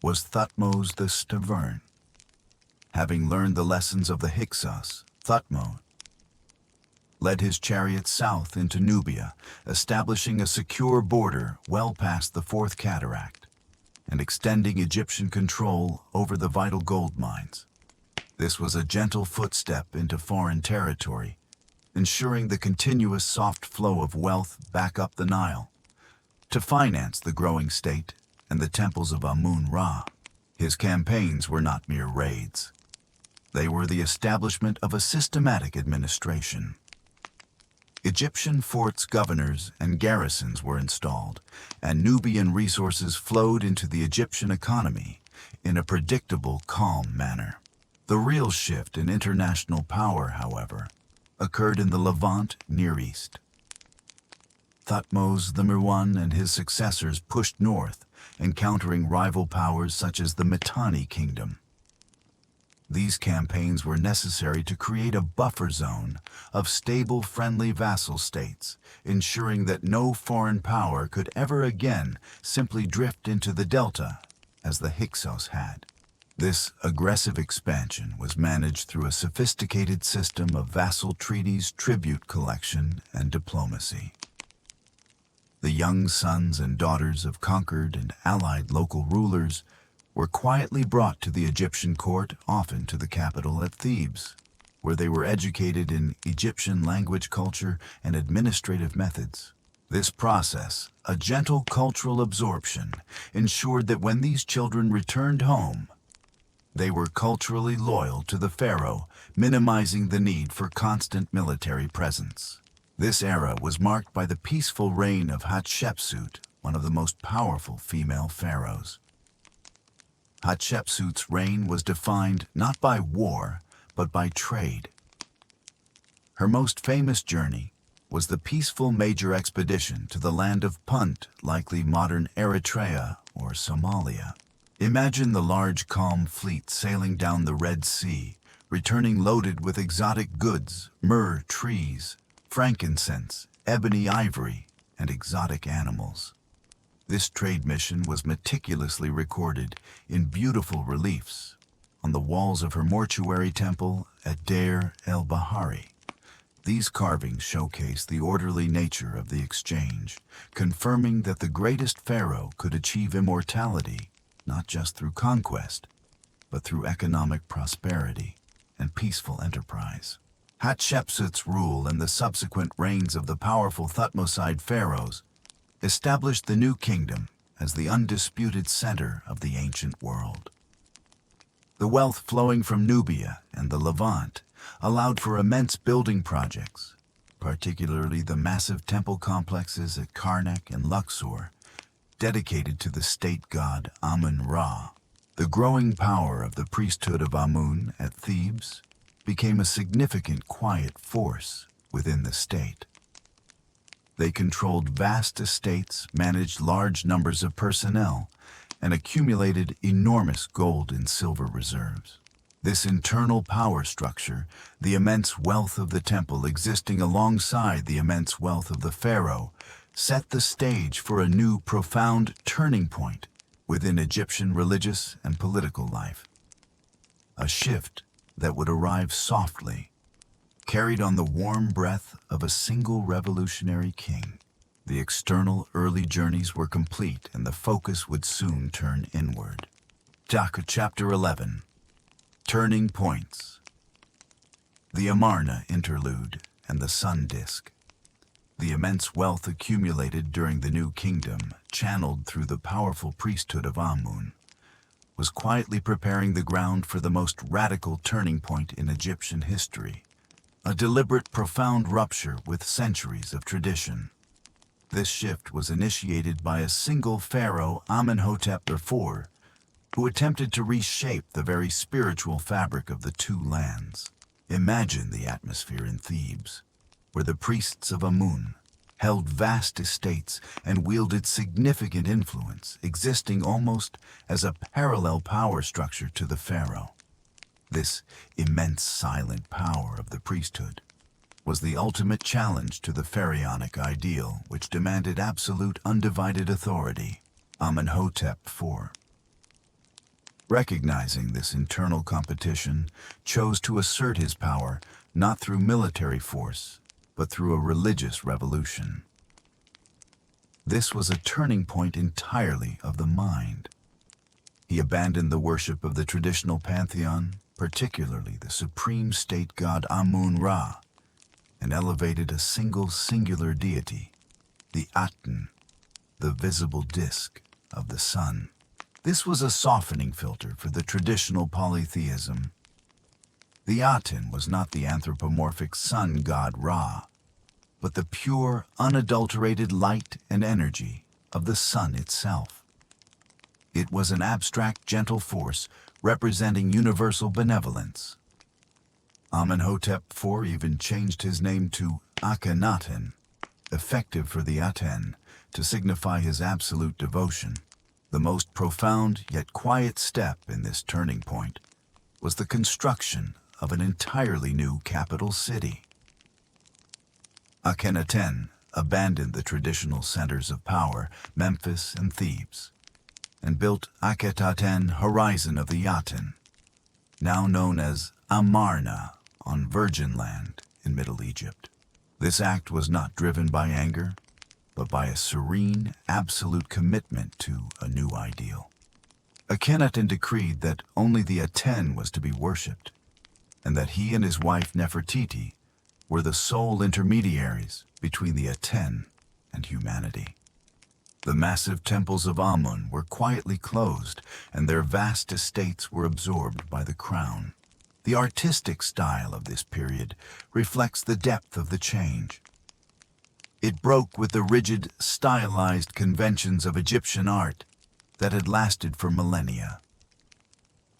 was Thutmose III. Having learned the lessons of the Hyksos, Thutmose led his chariots south into Nubia, establishing a secure border well past the Fourth Cataract and extending Egyptian control over the vital gold mines. This was a gentle footstep into foreign territory, ensuring the continuous soft flow of wealth back up the Nile to finance the growing state and the temples of Amun-Ra. His campaigns were not mere raids. They were the establishment of a systematic administration. Egyptian forts, governors, and garrisons were installed, and Nubian resources flowed into the Egyptian economy in a predictable, calm manner. The real shift in international power, however, occurred in the Levant Near East. Thutmose I and his successors pushed north, encountering rival powers such as the Mitanni Kingdom. These campaigns were necessary to create a buffer zone of stable, friendly vassal states, ensuring that no foreign power could ever again simply drift into the delta as the Hyksos had. This aggressive expansion was managed through a sophisticated system of vassal treaties, tribute collection, and diplomacy. The young sons and daughters of conquered and allied local rulers were quietly brought to the Egyptian court, often to the capital at Thebes, where they were educated in Egyptian language, culture, and administrative methods. This process, a gentle cultural absorption, ensured that when these children returned home, They were culturally loyal to the pharaoh, minimizing the need for constant military presence. This era was marked by the peaceful reign of Hatshepsut, one of the most powerful female pharaohs. Hatshepsut's reign was defined not by war, but by trade. Her most famous journey was the peaceful major expedition to the land of Punt, likely modern Eritrea or Somalia. Imagine the large, calm fleet sailing down the Red Sea, returning loaded with exotic goods, myrrh trees, frankincense, ebony ivory, and exotic animals. This trade mission was meticulously recorded in beautiful reliefs on the walls of her mortuary temple at Deir el-Bahari. These carvings showcase the orderly nature of the exchange, confirming that the greatest pharaoh could achieve immortality not just through conquest, but through economic prosperity and peaceful enterprise. Hatshepsut's rule and the subsequent reigns of the powerful Thutmose pharaohs established the new kingdom as the undisputed center of the ancient world. The wealth flowing from Nubia and the Levant allowed for immense building projects, particularly the massive temple complexes at Karnak and Luxor, dedicated to the state god Amun-Ra. The growing power of the priesthood of Amun at Thebes became a significant quiet force within the state. They controlled vast estates, managed large numbers of personnel, and accumulated enormous gold and silver reserves. This internal power structure, the immense wealth of the temple existing alongside the immense wealth of the pharaoh, set the stage for a new profound turning point within Egyptian religious and political life. A shift that would arrive softly, carried on the warm breath of a single revolutionary king. The external early journeys were complete and the focus would soon turn inward. Chapter 11. Turning Points. The Amarna Interlude and the Sun Disk. The immense wealth accumulated during the New Kingdom, channeled through the powerful priesthood of Amun, was quietly preparing the ground for the most radical turning point in Egyptian history, a deliberate, profound rupture with centuries of tradition. This shift was initiated by a single pharaoh, Amenhotep IV, who attempted to reshape the very spiritual fabric of the two lands. Imagine the atmosphere in Thebes, where the priests of Amun held vast estates and wielded significant influence, existing almost as a parallel power structure to the pharaoh. This immense silent power of the priesthood was the ultimate challenge to the pharaonic ideal, which demanded absolute undivided authority. Amenhotep IV, recognizing this internal competition, chose to assert his power not through military force, but through a religious revolution. This was a turning point entirely of the mind. He abandoned the worship of the traditional pantheon, particularly the supreme state god Amun-Ra, and elevated a singular deity, the Aten, the visible disk of the sun. This was a softening filter for the traditional polytheism. The Aten was not the anthropomorphic sun god Ra, but the pure, unadulterated light and energy of the sun itself. It was an abstract, gentle force representing universal benevolence. Amenhotep IV even changed his name to Akhenaten, effective for the Aten, to signify his absolute devotion. The most profound yet quiet step in this turning point was the construction of an entirely new capital city. Akhenaten abandoned the traditional centers of power, Memphis and Thebes, and built Akhenaten, Horizon of the Aten, now known as Amarna, on virgin land in Middle Egypt. This act was not driven by anger, but by a serene, absolute commitment to a new ideal. Akhenaten decreed that only the Aten was to be worshipped, and that he and his wife Nefertiti were the sole intermediaries between the Aten and humanity. The massive temples of Amun were quietly closed, and their vast estates were absorbed by the crown. The artistic style of this period reflects the depth of the change. It broke with the rigid, stylized conventions of Egyptian art that had lasted for millennia.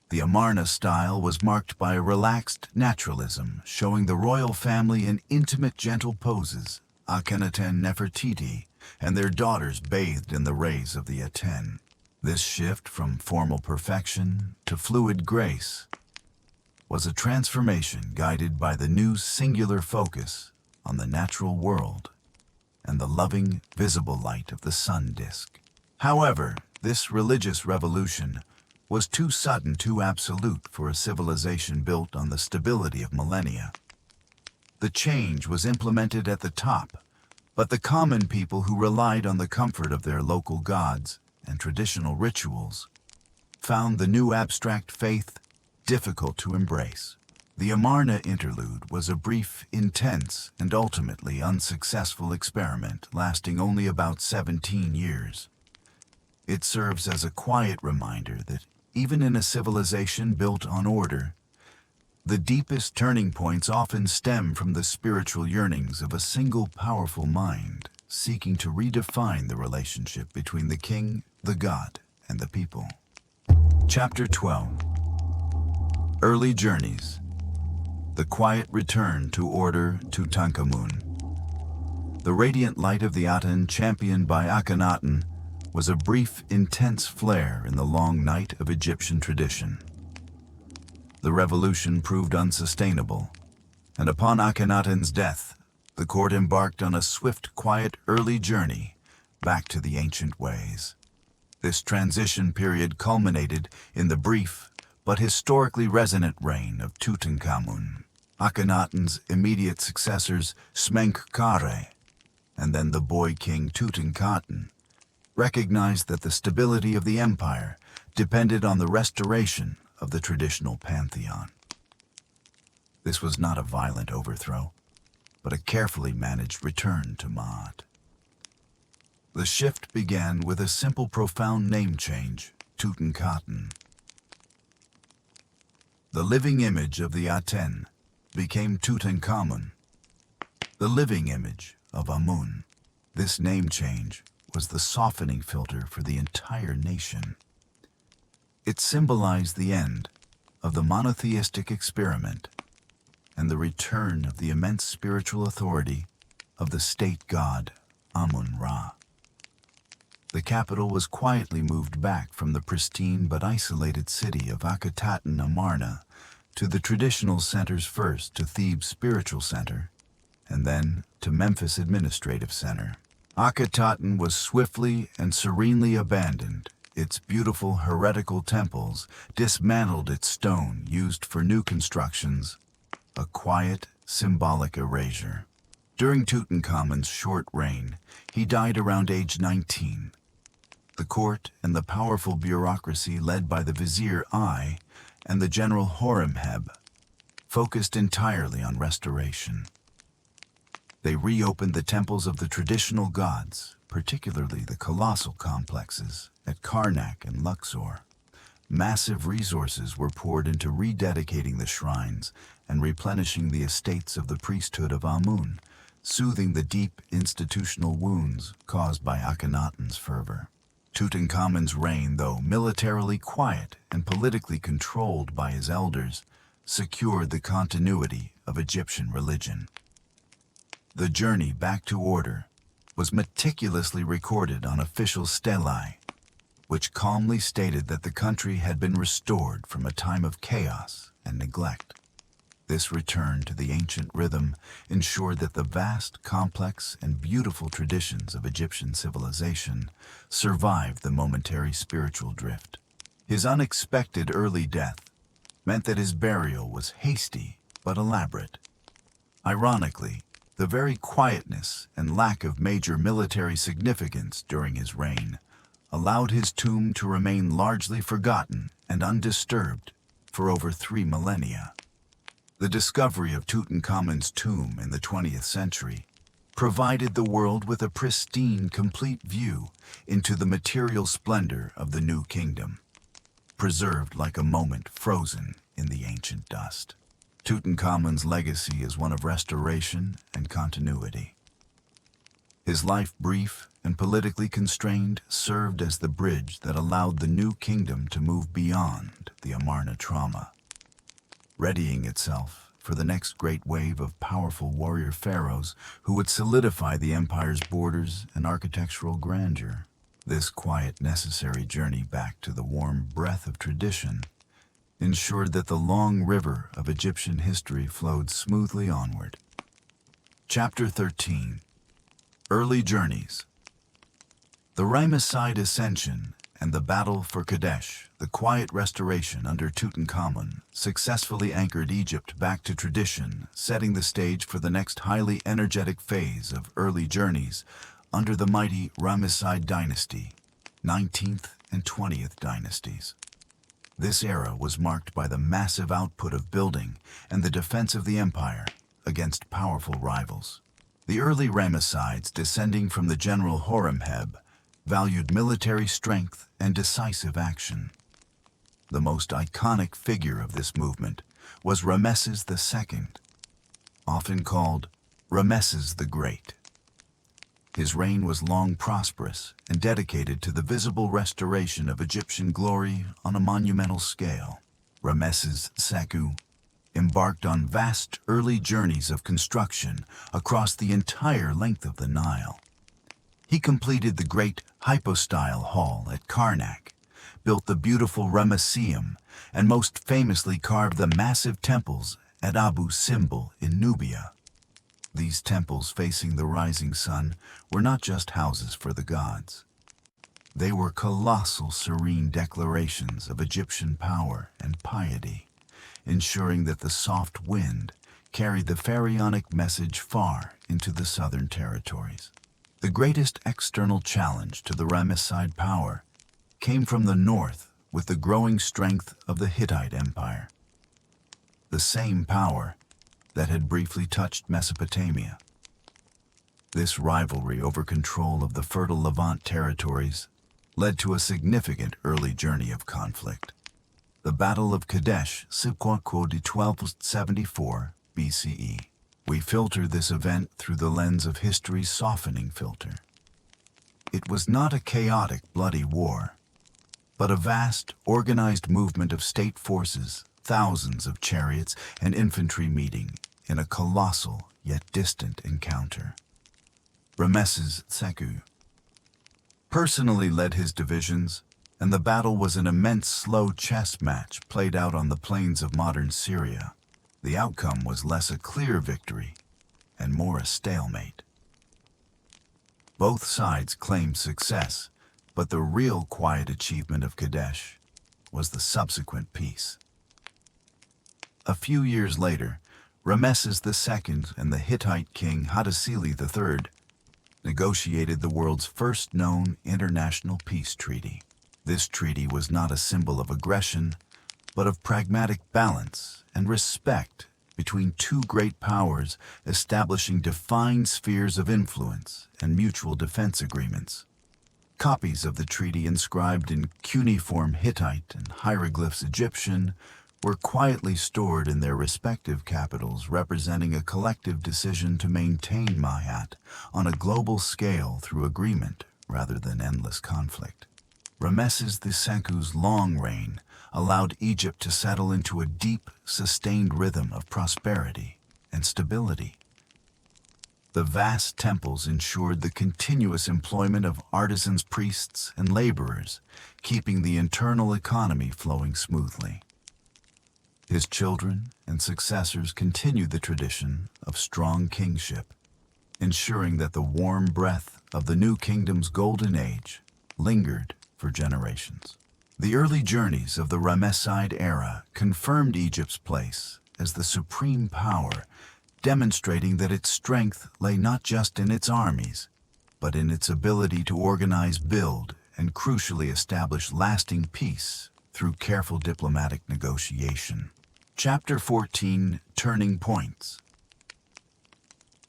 The Amarna style was marked by a relaxed naturalism, showing the royal family in intimate, gentle poses, Akhenaten Nefertiti, and their daughters bathed in the rays of the Aten. This shift from formal perfection to fluid grace was a transformation guided by the new singular focus on the natural world and the loving, visible light of the sun disk. However, this religious revolution was too sudden, too absolute for a civilization built on the stability of millennia. The change was implemented at the top, but the common people who relied on the comfort of their local gods and traditional rituals found the new abstract faith difficult to embrace. The Amarna interlude was a brief, intense, and ultimately unsuccessful experiment lasting only about 17 years. It serves as a quiet reminder that even in a civilization built on order, the deepest turning points often stem from the spiritual yearnings of a single powerful mind, seeking to redefine the relationship between the king, the god, and the people. Chapter 12. Early Journeys. The quiet return to order Tutankhamun. The radiant light of the Aten, championed by Akhenaten, was a brief, intense flare in the long night of Egyptian tradition. The revolution proved unsustainable, and upon Akhenaten's death, the court embarked on a swift, quiet, early journey back to the ancient ways. This transition period culminated in the brief but historically resonant reign of Tutankhamun, Akhenaten's immediate successors Smenkhkare, and then the boy king Tutankhaten, recognized that the stability of the empire depended on the restoration of the traditional pantheon. This was not a violent overthrow, but a carefully managed return to Maat. The shift began with a simple, profound name change, Tutankhaten. The living image of the Aten became Tutankhamun, the living image of Amun. This name change was the softening filter for the entire nation. It symbolized the end of the monotheistic experiment and the return of the immense spiritual authority of the state god Amun-Ra. The capital was quietly moved back from the pristine but isolated city of Akhenaten Amarna to the traditional centers, first to Thebes spiritual center, and then to Memphis administrative center. Akhenaten was swiftly and serenely abandoned. Its beautiful heretical temples dismantled, its stone used for new constructions, a quiet, symbolic erasure. During Tutankhamun's short reign, he died around age 19. The court and the powerful bureaucracy led by the Vizier I and the General Horemheb focused entirely on restoration. They reopened the temples of the traditional gods, particularly the colossal complexes at Karnak and Luxor. Massive resources were poured into rededicating the shrines and replenishing the estates of the priesthood of Amun, soothing the deep institutional wounds caused by Akhenaten's fervor. Tutankhamun's reign, though militarily quiet and politically controlled by his elders, secured the continuity of Egyptian religion. The journey back to order was meticulously recorded on official stelae, which calmly stated that the country had been restored from a time of chaos and neglect. This return to the ancient rhythm ensured that the vast, complex, and beautiful traditions of Egyptian civilization survived the momentary spiritual drift. His unexpected early death meant that his burial was hasty but elaborate. Ironically, the very quietness and lack of major military significance during his reign allowed his tomb to remain largely forgotten and undisturbed for over 3 millennia. The discovery of Tutankhamun's tomb in the 20th century provided the world with a pristine, complete view into the material splendor of the new kingdom, preserved like a moment frozen in the ancient dust. Tutankhamun's legacy is one of restoration and continuity. His life, brief and politically constrained, served as the bridge that allowed the new kingdom to move beyond the Amarna trauma, readying itself for the next great wave of powerful warrior pharaohs who would solidify the empire's borders and architectural grandeur. This quiet, necessary journey back to the warm breath of tradition ensured that the long river of Egyptian history flowed smoothly onward. Chapter 13. Early Journeys. The Ramesside Ascension and the Battle for Kadesh, the quiet restoration under Tutankhamun, successfully anchored Egypt back to tradition, setting the stage for the next highly energetic phase of early journeys under the mighty Ramesside dynasty, 19th and 20th dynasties. This era was marked by the massive output of building and the defense of the empire against powerful rivals. The early Ramessides, descending from the general Horemheb, valued military strength and decisive action. The most iconic figure of this movement was Ramesses II, often called Ramesses the Great. His reign was long prosperous and dedicated to the visible restoration of Egyptian glory on a monumental scale. Ramesses II embarked on vast early journeys of construction across the entire length of the Nile. He completed the great hypostyle hall at Karnak, built the beautiful Ramesseum, and most famously carved the massive temples at Abu Simbel in Nubia. These temples facing the rising sun were not just houses for the gods. They were colossal, serene declarations of Egyptian power and piety, ensuring that the soft wind carried the pharaonic message far into the southern territories. The greatest external challenge to the Ramesside power came from the north with the growing strength of the Hittite Empire. The same power that had briefly touched Mesopotamia. This rivalry over control of the fertile Levant territories led to a significant early journey of conflict. The Battle of Kadesh, Sipquaqua de 1274 BCE. We filter this event through the lens of history's softening filter. It was not a chaotic, bloody war, but a vast, organized movement of state forces, thousands of chariots and infantry meeting in a colossal yet distant encounter. Ramesses II personally led his divisions, and the battle was an immense slow chess match played out on the plains of modern Syria. The outcome was less a clear victory and more a stalemate. Both sides claimed success, but the real quiet achievement of Kadesh was the subsequent peace. A few years later, Ramesses II and the Hittite king Hattusili III negotiated the world's first known international peace treaty. This treaty was not a symbol of aggression, but of pragmatic balance and respect between two great powers establishing defined spheres of influence and mutual defense agreements. Copies of the treaty inscribed in cuneiform Hittite and hieroglyphs Egyptian were quietly stored in their respective capitals, representing a collective decision to maintain Mayat on a global scale through agreement rather than endless conflict. Ramesses II's long reign allowed Egypt to settle into a deep, sustained rhythm of prosperity and stability. The vast temples ensured the continuous employment of artisans, priests, and laborers, keeping the internal economy flowing smoothly. His children and successors continued the tradition of strong kingship, ensuring that the warm breath of the new kingdom's golden age lingered for generations. The early journeys of the Ramesside era confirmed Egypt's place as the supreme power, demonstrating that its strength lay not just in its armies, but in its ability to organize, build, and crucially establish lasting peace through careful diplomatic negotiation. Chapter 14: Turning Points.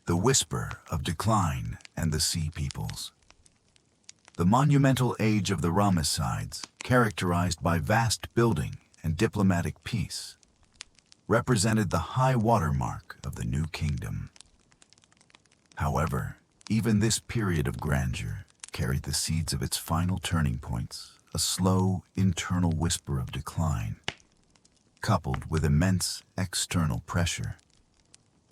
the whisper of decline and the sea peoples. The monumental age of the Ramessides, characterized by vast building and diplomatic peace, represented the high watermark of the new kingdom. However, even this period of grandeur carried the seeds of its final turning points, a slow internal whisper of decline, coupled with immense external pressure.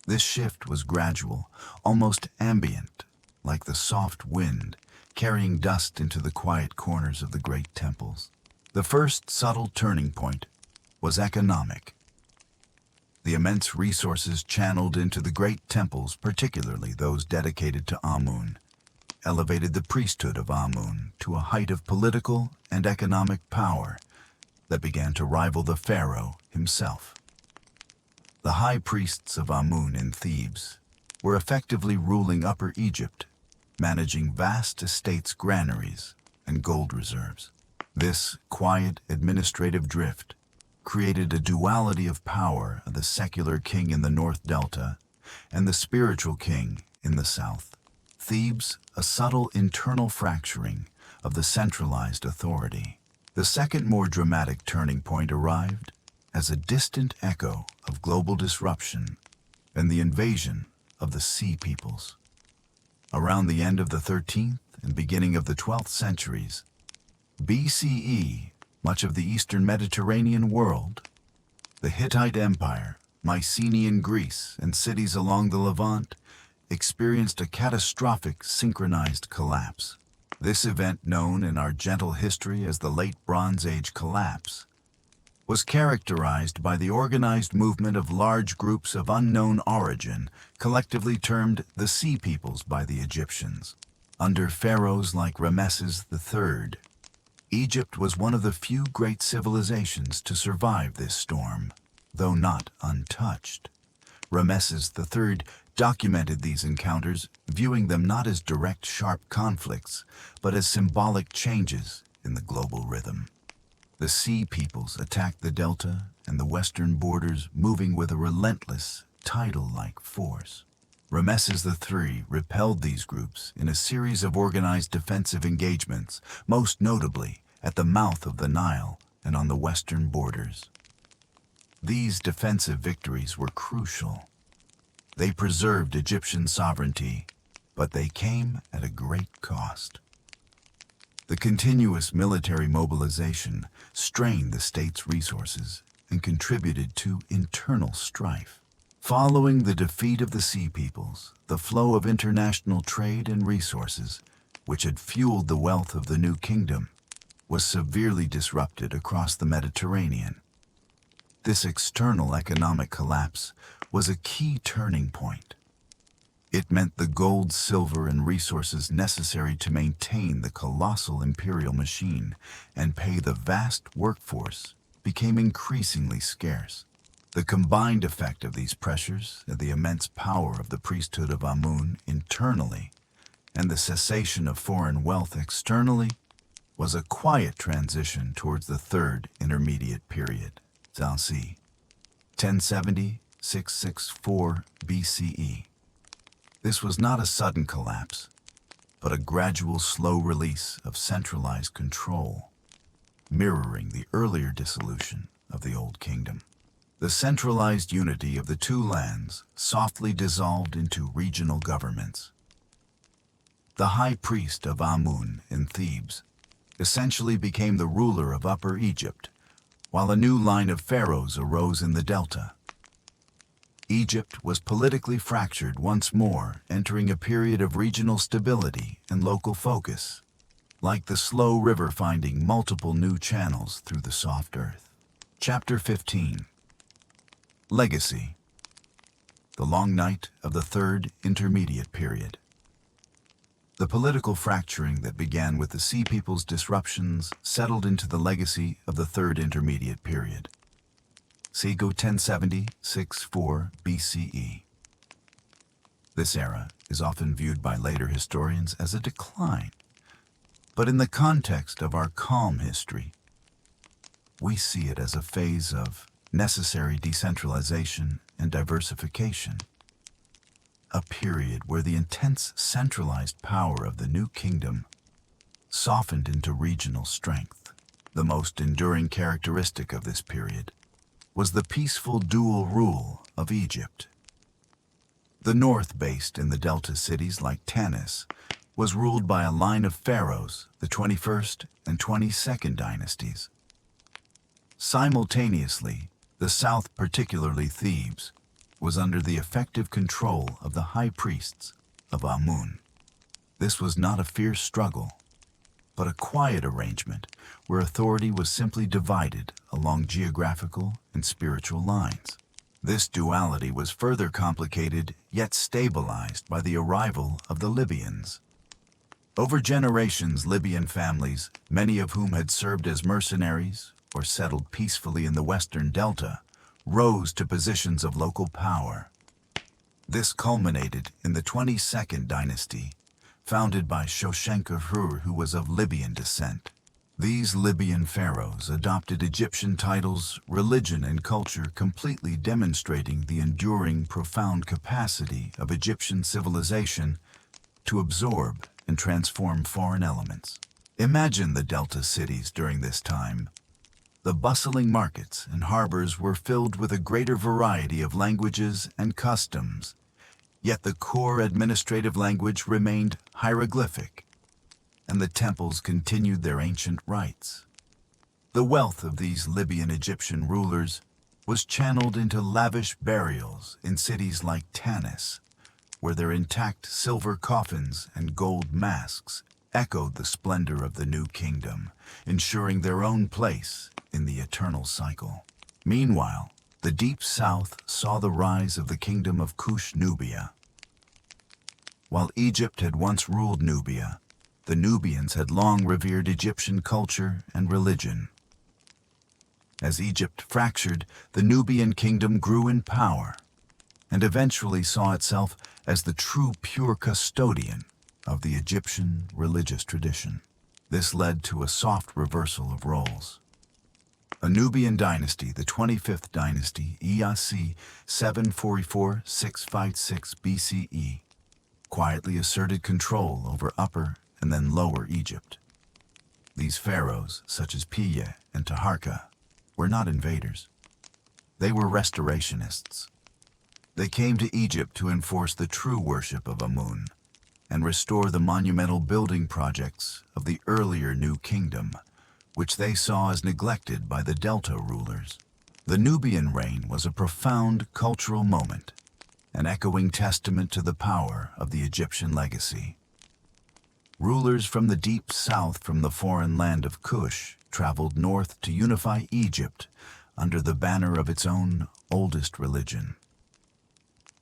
This shift was gradual, almost ambient, like the soft wind carrying dust into the quiet corners of the great temples. The first subtle turning point was economic. The immense resources channeled into the great temples, particularly those dedicated to Amun, elevated the priesthood of Amun to a height of political and economic power that began to rival the pharaoh himself. The high priests of Amun in Thebes were effectively ruling Upper Egypt, managing vast estates, granaries, and gold reserves. This quiet administrative drift created a duality of power of the secular king in the North Delta and the spiritual king in the south. Thebes, a subtle internal fracturing of the centralized authority. The second, more dramatic turning point arrived as a distant echo of global disruption and the invasion of the Sea Peoples. Around the end of the 13th and beginning of the 12th centuries BCE, much of the eastern Mediterranean world, the Hittite Empire, Mycenaean Greece, and cities along the Levant experienced a catastrophic synchronized collapse. This event, known in our gentle history as the Late Bronze Age collapse, was characterized by the organized movement of large groups of unknown origin, collectively termed the Sea Peoples by the Egyptians. Under pharaohs like Ramesses III, Egypt was one of the few great civilizations to survive this storm, though not untouched. Ramesses III documented these encounters, viewing them not as direct, sharp conflicts, but as symbolic changes in the global rhythm. The Sea Peoples attacked the delta and the western borders, moving with a relentless, tidal-like force. Ramesses III repelled these groups in a series of organized defensive engagements, most notably at the mouth of the Nile and on the western borders. These defensive victories were crucial. They preserved Egyptian sovereignty, but they came at a great cost. The continuous military mobilization strained the state's resources and contributed to internal strife. Following the defeat of the Sea Peoples, the flow of international trade and resources, which had fueled the wealth of the new kingdom, was severely disrupted across the Mediterranean. This external economic collapse was a key turning point. It meant the gold, silver, and resources necessary to maintain the colossal imperial machine and pay the vast workforce became increasingly scarce. The combined effect of these pressures, the immense power of the priesthood of Amun internally, and the cessation of foreign wealth externally, was a quiet transition towards the third intermediate period, c. 1070–664 BCE. This was not a sudden collapse, but a gradual, slow release of centralized control, mirroring the earlier dissolution of the Old Kingdom. The centralized unity of the two lands softly dissolved into regional governments. The high priest of Amun in Thebes essentially became the ruler of Upper Egypt, while a new line of pharaohs arose in the delta. Egypt was politically fractured once more, entering a period of regional stability and local focus, like the slow river finding multiple new channels through the soft earth. Chapter 15. Legacy. The long night of the Third Intermediate Period. The political fracturing that began with the Sea Peoples' disruptions settled into the legacy of the Third Intermediate Period. c. 1070–64 BCE. This era is often viewed by later historians as a decline, but in the context of our calm history, we see it as a phase of necessary decentralization and diversification. a period where the intense centralized power of the new kingdom softened into regional strength. The most enduring characteristic of this period was the peaceful dual rule of Egypt. The north, based in the delta cities like Tanis, was ruled by a line of pharaohs, the 21st and 22nd dynasties. Simultaneously, the south, particularly Thebes, was under the effective control of the high priests of Amun. This was not a fierce struggle, but a quiet arrangement where authority was simply divided along geographical and spiritual lines. This duality was further complicated yet stabilized by the arrival of the Libyans. Over generations, Libyan families, many of whom had served as mercenaries or settled peacefully in the western delta, rose to positions of local power. This culminated in the 22nd dynasty, founded by Shoshenq-Hur, who was of Libyan descent. These Libyan pharaohs adopted Egyptian titles, religion, and culture, completely demonstrating the enduring, profound capacity of Egyptian civilization to absorb and transform foreign elements. Imagine the delta cities during this time. The bustling markets and harbors were filled with a greater variety of languages and customs, yet the core administrative language remained hieroglyphic, and the temples continued their ancient rites. The wealth of these Libyan Egyptian rulers was channeled into lavish burials in cities like Tanis, where their intact silver coffins and gold masks echoed the splendor of the new kingdom, ensuring their own place in the eternal cycle. Meanwhile, the deep south saw the rise of the kingdom of Kush-Nubia. While Egypt had once ruled Nubia, the Nubians had long revered Egyptian culture and religion. As Egypt fractured, the Nubian kingdom grew in power and eventually saw itself as the true pure custodian of the Egyptian religious tradition. This led to a soft reversal of roles. A Nubian dynasty, the 25th dynasty, EAC 744-656 BCE, quietly asserted control over Upper and then Lower Egypt. These pharaohs, such as Piye and Taharqa, were not invaders. They were restorationists. They came to Egypt to enforce the true worship of Amun and restore the monumental building projects of the earlier New Kingdom, which they saw as neglected by the Delta rulers. The Nubian reign was a profound cultural moment, an echoing testament to the power of the Egyptian legacy. Rulers from the deep south from the foreign land of Kush traveled north to unify Egypt under the banner of its own oldest religion.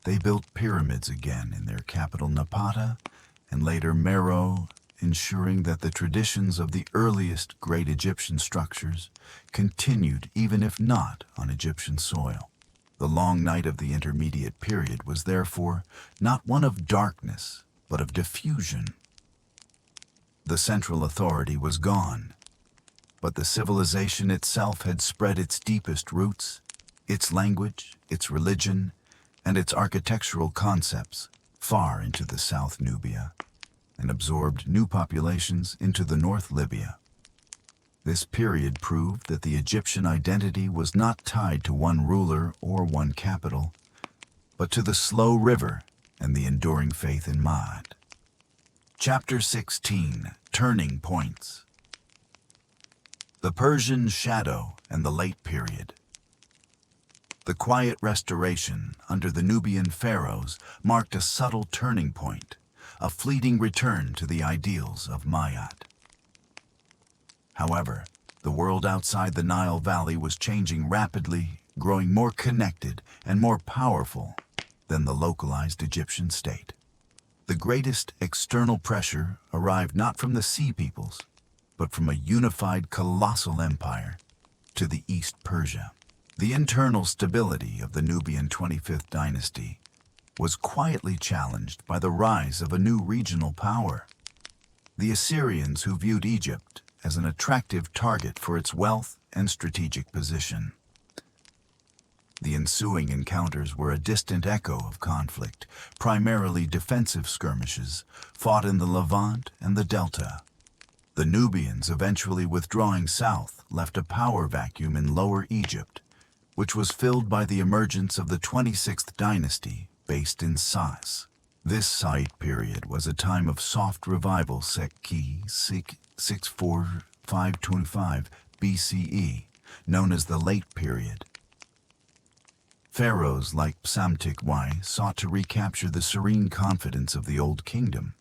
They built pyramids again in their capital Napata and later Meroe, ensuring that the traditions of the earliest great Egyptian structures continued even if not on Egyptian soil. The long night of the intermediate period was therefore not one of darkness, but of diffusion. The central authority was gone, but the civilization itself had spread its deepest roots, its language, its religion, and its architectural concepts far into the South Nubia, and absorbed new populations into the North Libya. This period proved that the Egyptian identity was not tied to one ruler or one capital, but to the slow river and the enduring faith in Ma'at. Chapter 16, Turning Points. The Persian Shadow and the Late Period. The quiet restoration under the Nubian pharaohs marked a subtle turning point, a fleeting return to the ideals of Ma'at. However, the world outside the Nile Valley was changing rapidly, growing more connected and more powerful than the localized Egyptian state. The greatest external pressure arrived not from the sea peoples, but from a unified colossal empire to the East Persia. The internal stability of the Nubian 25th dynasty was quietly challenged by the rise of a new regional power. The Assyrians, who viewed Egypt as an attractive target for its wealth and strategic position. The ensuing encounters were a distant echo of conflict, primarily defensive skirmishes, fought in the Levant and the Delta. The Nubians eventually withdrawing south left a power vacuum in Lower Egypt, which was filled by the emergence of the 26th dynasty based in Sais. This site period was a time of soft revival Sekki 64525 BCE, known as the Late Period. Pharaohs like Psamtik I sought to recapture the serene confidence of the Old Kingdom.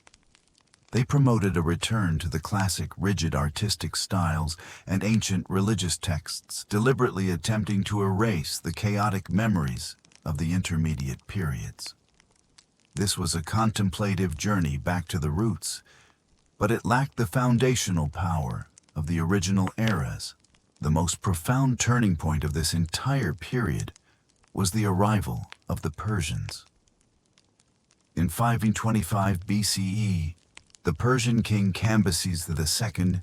They promoted a return to the classic rigid artistic styles and ancient religious texts, deliberately attempting to erase the chaotic memories of the intermediate periods. This was a contemplative journey back to the roots, but it lacked the foundational power of the original eras. The most profound turning point of this entire period was the arrival of the Persians. In 525 BCE, the Persian king Cambyses II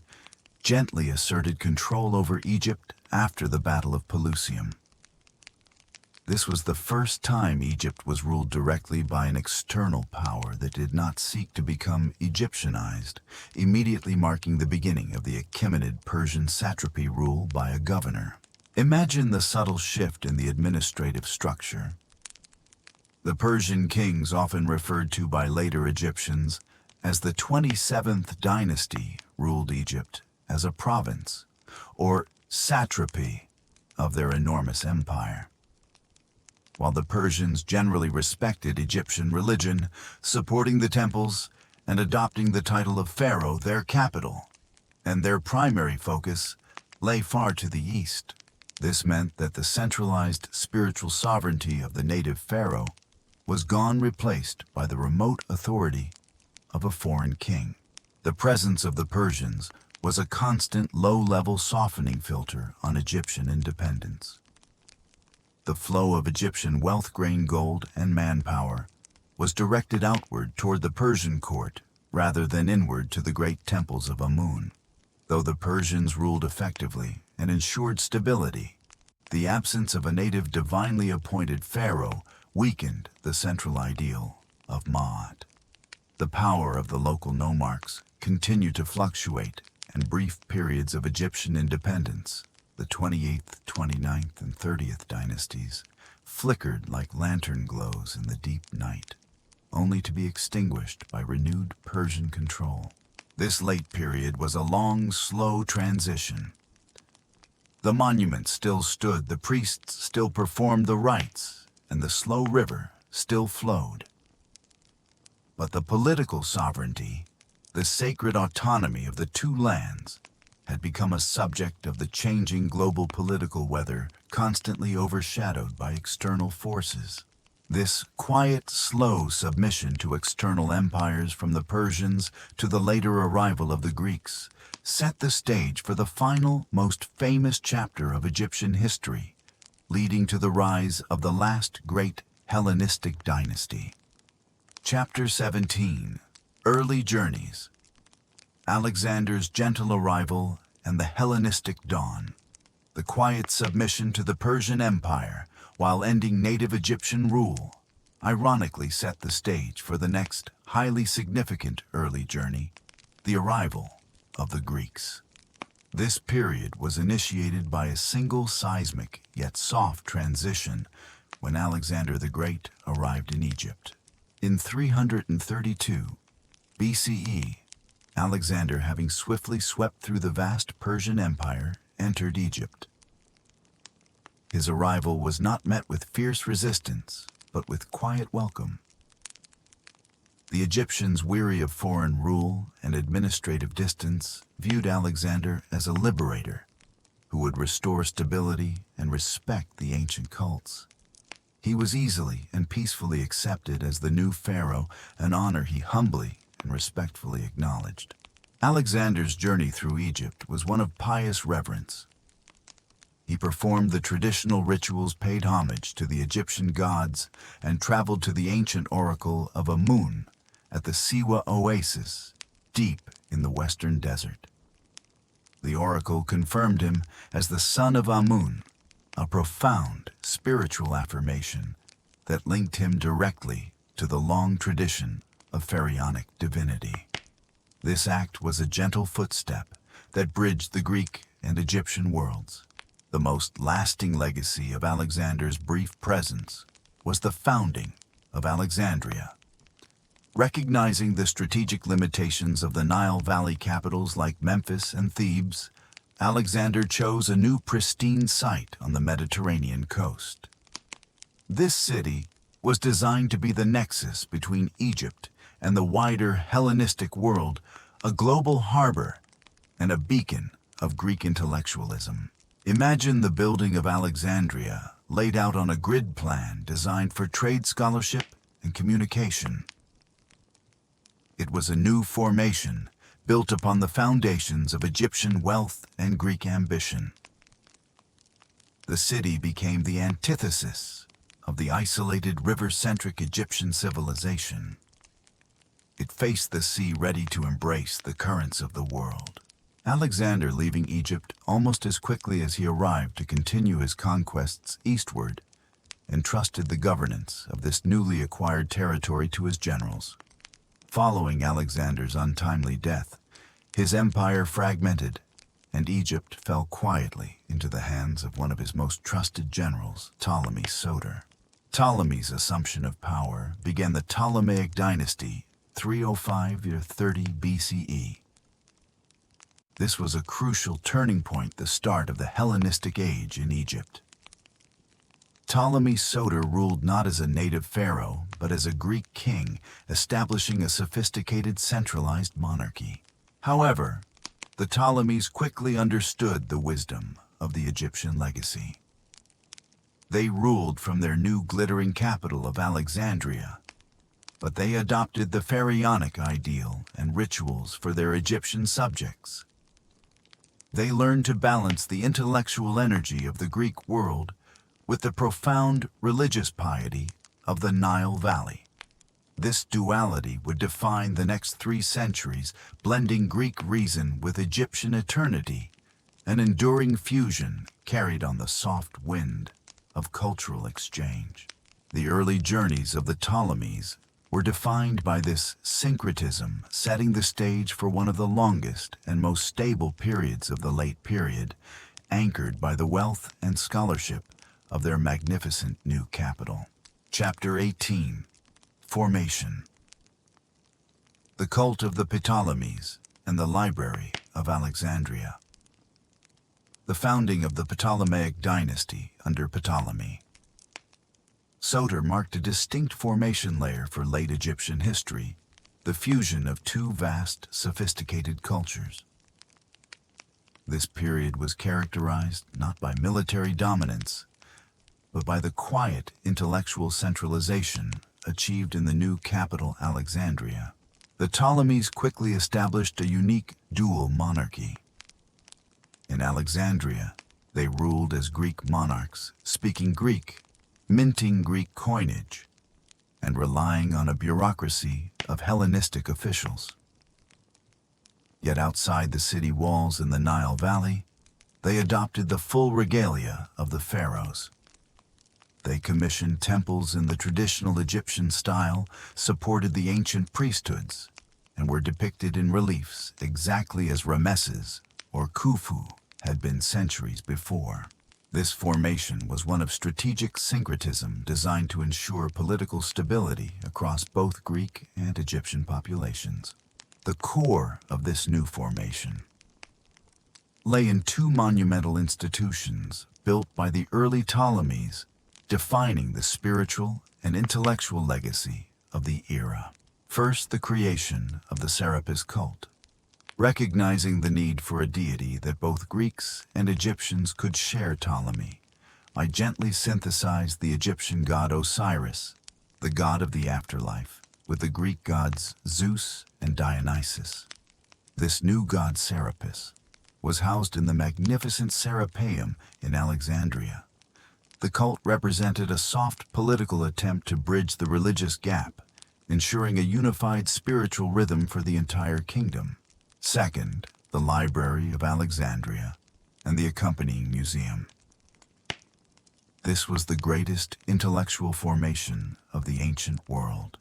gently asserted control over Egypt after the Battle of Pelusium. This was the first time Egypt was ruled directly by an external power that did not seek to become Egyptianized, immediately marking the beginning of the Achaemenid Persian satrapy rule by a governor. Imagine the subtle shift in the administrative structure. The Persian kings, often referred to by later Egyptians as the 27th dynasty, ruled Egypt as a province, or satrapy, of their enormous empire. While the Persians generally respected Egyptian religion, supporting the temples and adopting the title of pharaoh, their capital, and their primary focus lay far to the east. This meant that the centralized spiritual sovereignty of the native pharaoh was gone, replaced by the remote authority of a foreign king. The presence of the Persians was a constant low-level softening filter on Egyptian independence. The flow of Egyptian wealth, grain, gold, and manpower was directed outward toward the Persian court rather than inward to the great temples of Amun. Though the Persians ruled effectively and ensured stability, the absence of a native divinely appointed pharaoh weakened the central ideal of Ma'at. The power of the local nomarchs continued to fluctuate, and brief periods of Egyptian independence, the 28th, 29th, and 30th dynasties, flickered like lantern glows in the deep night, only to be extinguished by renewed Persian control. This late period was a long, slow transition. The monuments still stood, the priests still performed the rites, and the slow river still flowed. But the political sovereignty, the sacred autonomy of the two lands, had become a subject of the changing global political weather, constantly overshadowed by external forces. This quiet, slow submission to external empires, from the Persians to the later arrival of the Greeks, set the stage for the final, most famous chapter of Egyptian history, leading to the rise of the last great Hellenistic dynasty. Chapter 17. Early Journeys. Alexander's gentle arrival and the Hellenistic dawn. The quiet submission to the Persian Empire while ending native Egyptian rule ironically set the stage for the next highly significant early journey, the arrival of the Greeks. This period was initiated by a single seismic yet soft transition when Alexander the Great arrived in Egypt. In 332 BCE, Alexander, having swiftly swept through the vast Persian Empire, entered Egypt. His arrival was not met with fierce resistance, but with quiet welcome. The Egyptians, weary of foreign rule and administrative distance, viewed Alexander as a liberator who would restore stability and respect the ancient cults. He was easily and peacefully accepted as the new pharaoh, an honor he humbly and respectfully acknowledged. Alexander's journey through Egypt was one of pious reverence. He performed the traditional rituals, paid homage to the Egyptian gods, and traveled to the ancient oracle of Amun at the Siwa oasis, deep in the western desert. The oracle confirmed him as the son of Amun, a profound spiritual affirmation that linked him directly to the long tradition of pharaonic divinity. This act was a gentle footstep that bridged the Greek and Egyptian worlds. The most lasting legacy of Alexander's brief presence was the founding of Alexandria. Recognizing the strategic limitations of the Nile Valley capitals like Memphis and Thebes, Alexander chose a new pristine site on the Mediterranean coast. This city was designed to be the nexus between Egypt and the wider Hellenistic world, a global harbor and a beacon of Greek intellectualism. Imagine the building of Alexandria laid out on a grid plan designed for trade scholarship and communication. It was a new formation built upon the foundations of Egyptian wealth and Greek ambition. The city became the antithesis of the isolated river-centric Egyptian civilization. It faced the sea ready to embrace the currents of the world. Alexander, leaving Egypt almost as quickly as he arrived to continue his conquests eastward, entrusted the governance of this newly acquired territory to his generals. Following Alexander's untimely death, his empire fragmented, and Egypt fell quietly into the hands of one of his most trusted generals, Ptolemy Soter. Ptolemy's assumption of power began the Ptolemaic dynasty, 305–30 BCE. This was a crucial turning point, the start of the Hellenistic age in Egypt. Ptolemy Soter ruled not as a native pharaoh, but as a Greek king, establishing a sophisticated centralized monarchy. However, the Ptolemies quickly understood the wisdom of the Egyptian legacy. They ruled from their new glittering capital of Alexandria, but they adopted the pharaonic ideal and rituals for their Egyptian subjects. They learned to balance the intellectual energy of the Greek world with the profound religious piety of the Nile Valley. This duality would define the next 3 centuries, blending Greek reason with Egyptian eternity, an enduring fusion carried on the soft wind of cultural exchange. The early journeys of the Ptolemies were defined by this syncretism, setting the stage for one of the longest and most stable periods of the late period, anchored by the wealth and scholarship of their magnificent new capital. Chapter 18. Formation. The cult of the Ptolemies and the Library of Alexandria. The founding of the Ptolemaic dynasty under Ptolemy. Soter marked a distinct formation layer for late Egyptian history, the fusion of 2 vast, sophisticated cultures. This period was characterized not by military dominance, but by the quiet intellectual centralization achieved in the new capital Alexandria. The Ptolemies quickly established a unique dual monarchy. In Alexandria, they ruled as Greek monarchs, speaking Greek, minting Greek coinage, and relying on a bureaucracy of Hellenistic officials. Yet outside the city walls in the Nile Valley, they adopted the full regalia of the pharaohs. They commissioned temples in the traditional Egyptian style, supported the ancient priesthoods, and were depicted in reliefs exactly as Ramesses or Khufu had been centuries before. This formation was one of strategic syncretism designed to ensure political stability across both Greek and Egyptian populations. The core of this new formation lay in 2 monumental institutions built by the early Ptolemies, defining the spiritual and intellectual legacy of the era. First, the creation of the Serapis cult. Recognizing the need for a deity that both Greeks and Egyptians could share, Ptolemy I gently synthesized the Egyptian god Osiris, the god of the afterlife, with the Greek gods Zeus and Dionysus. This new god Serapis was housed in the magnificent Serapeum in Alexandria. The cult represented a soft political attempt to bridge the religious gap, ensuring a unified spiritual rhythm for the entire kingdom. Second, the Library of Alexandria and the accompanying museum. This was the greatest intellectual formation of the ancient world.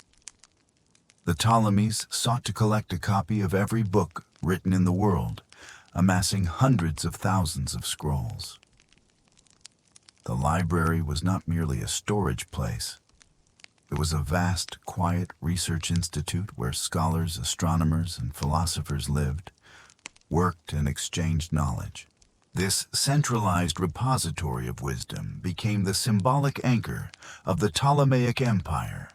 The Ptolemies sought to collect a copy of every book written in the world, amassing hundreds of thousands of scrolls. The library was not merely a storage place. It was a vast, quiet research institute where scholars, astronomers, and philosophers lived, worked, and exchanged knowledge. This centralized repository of wisdom became the symbolic anchor of the Ptolemaic Empire,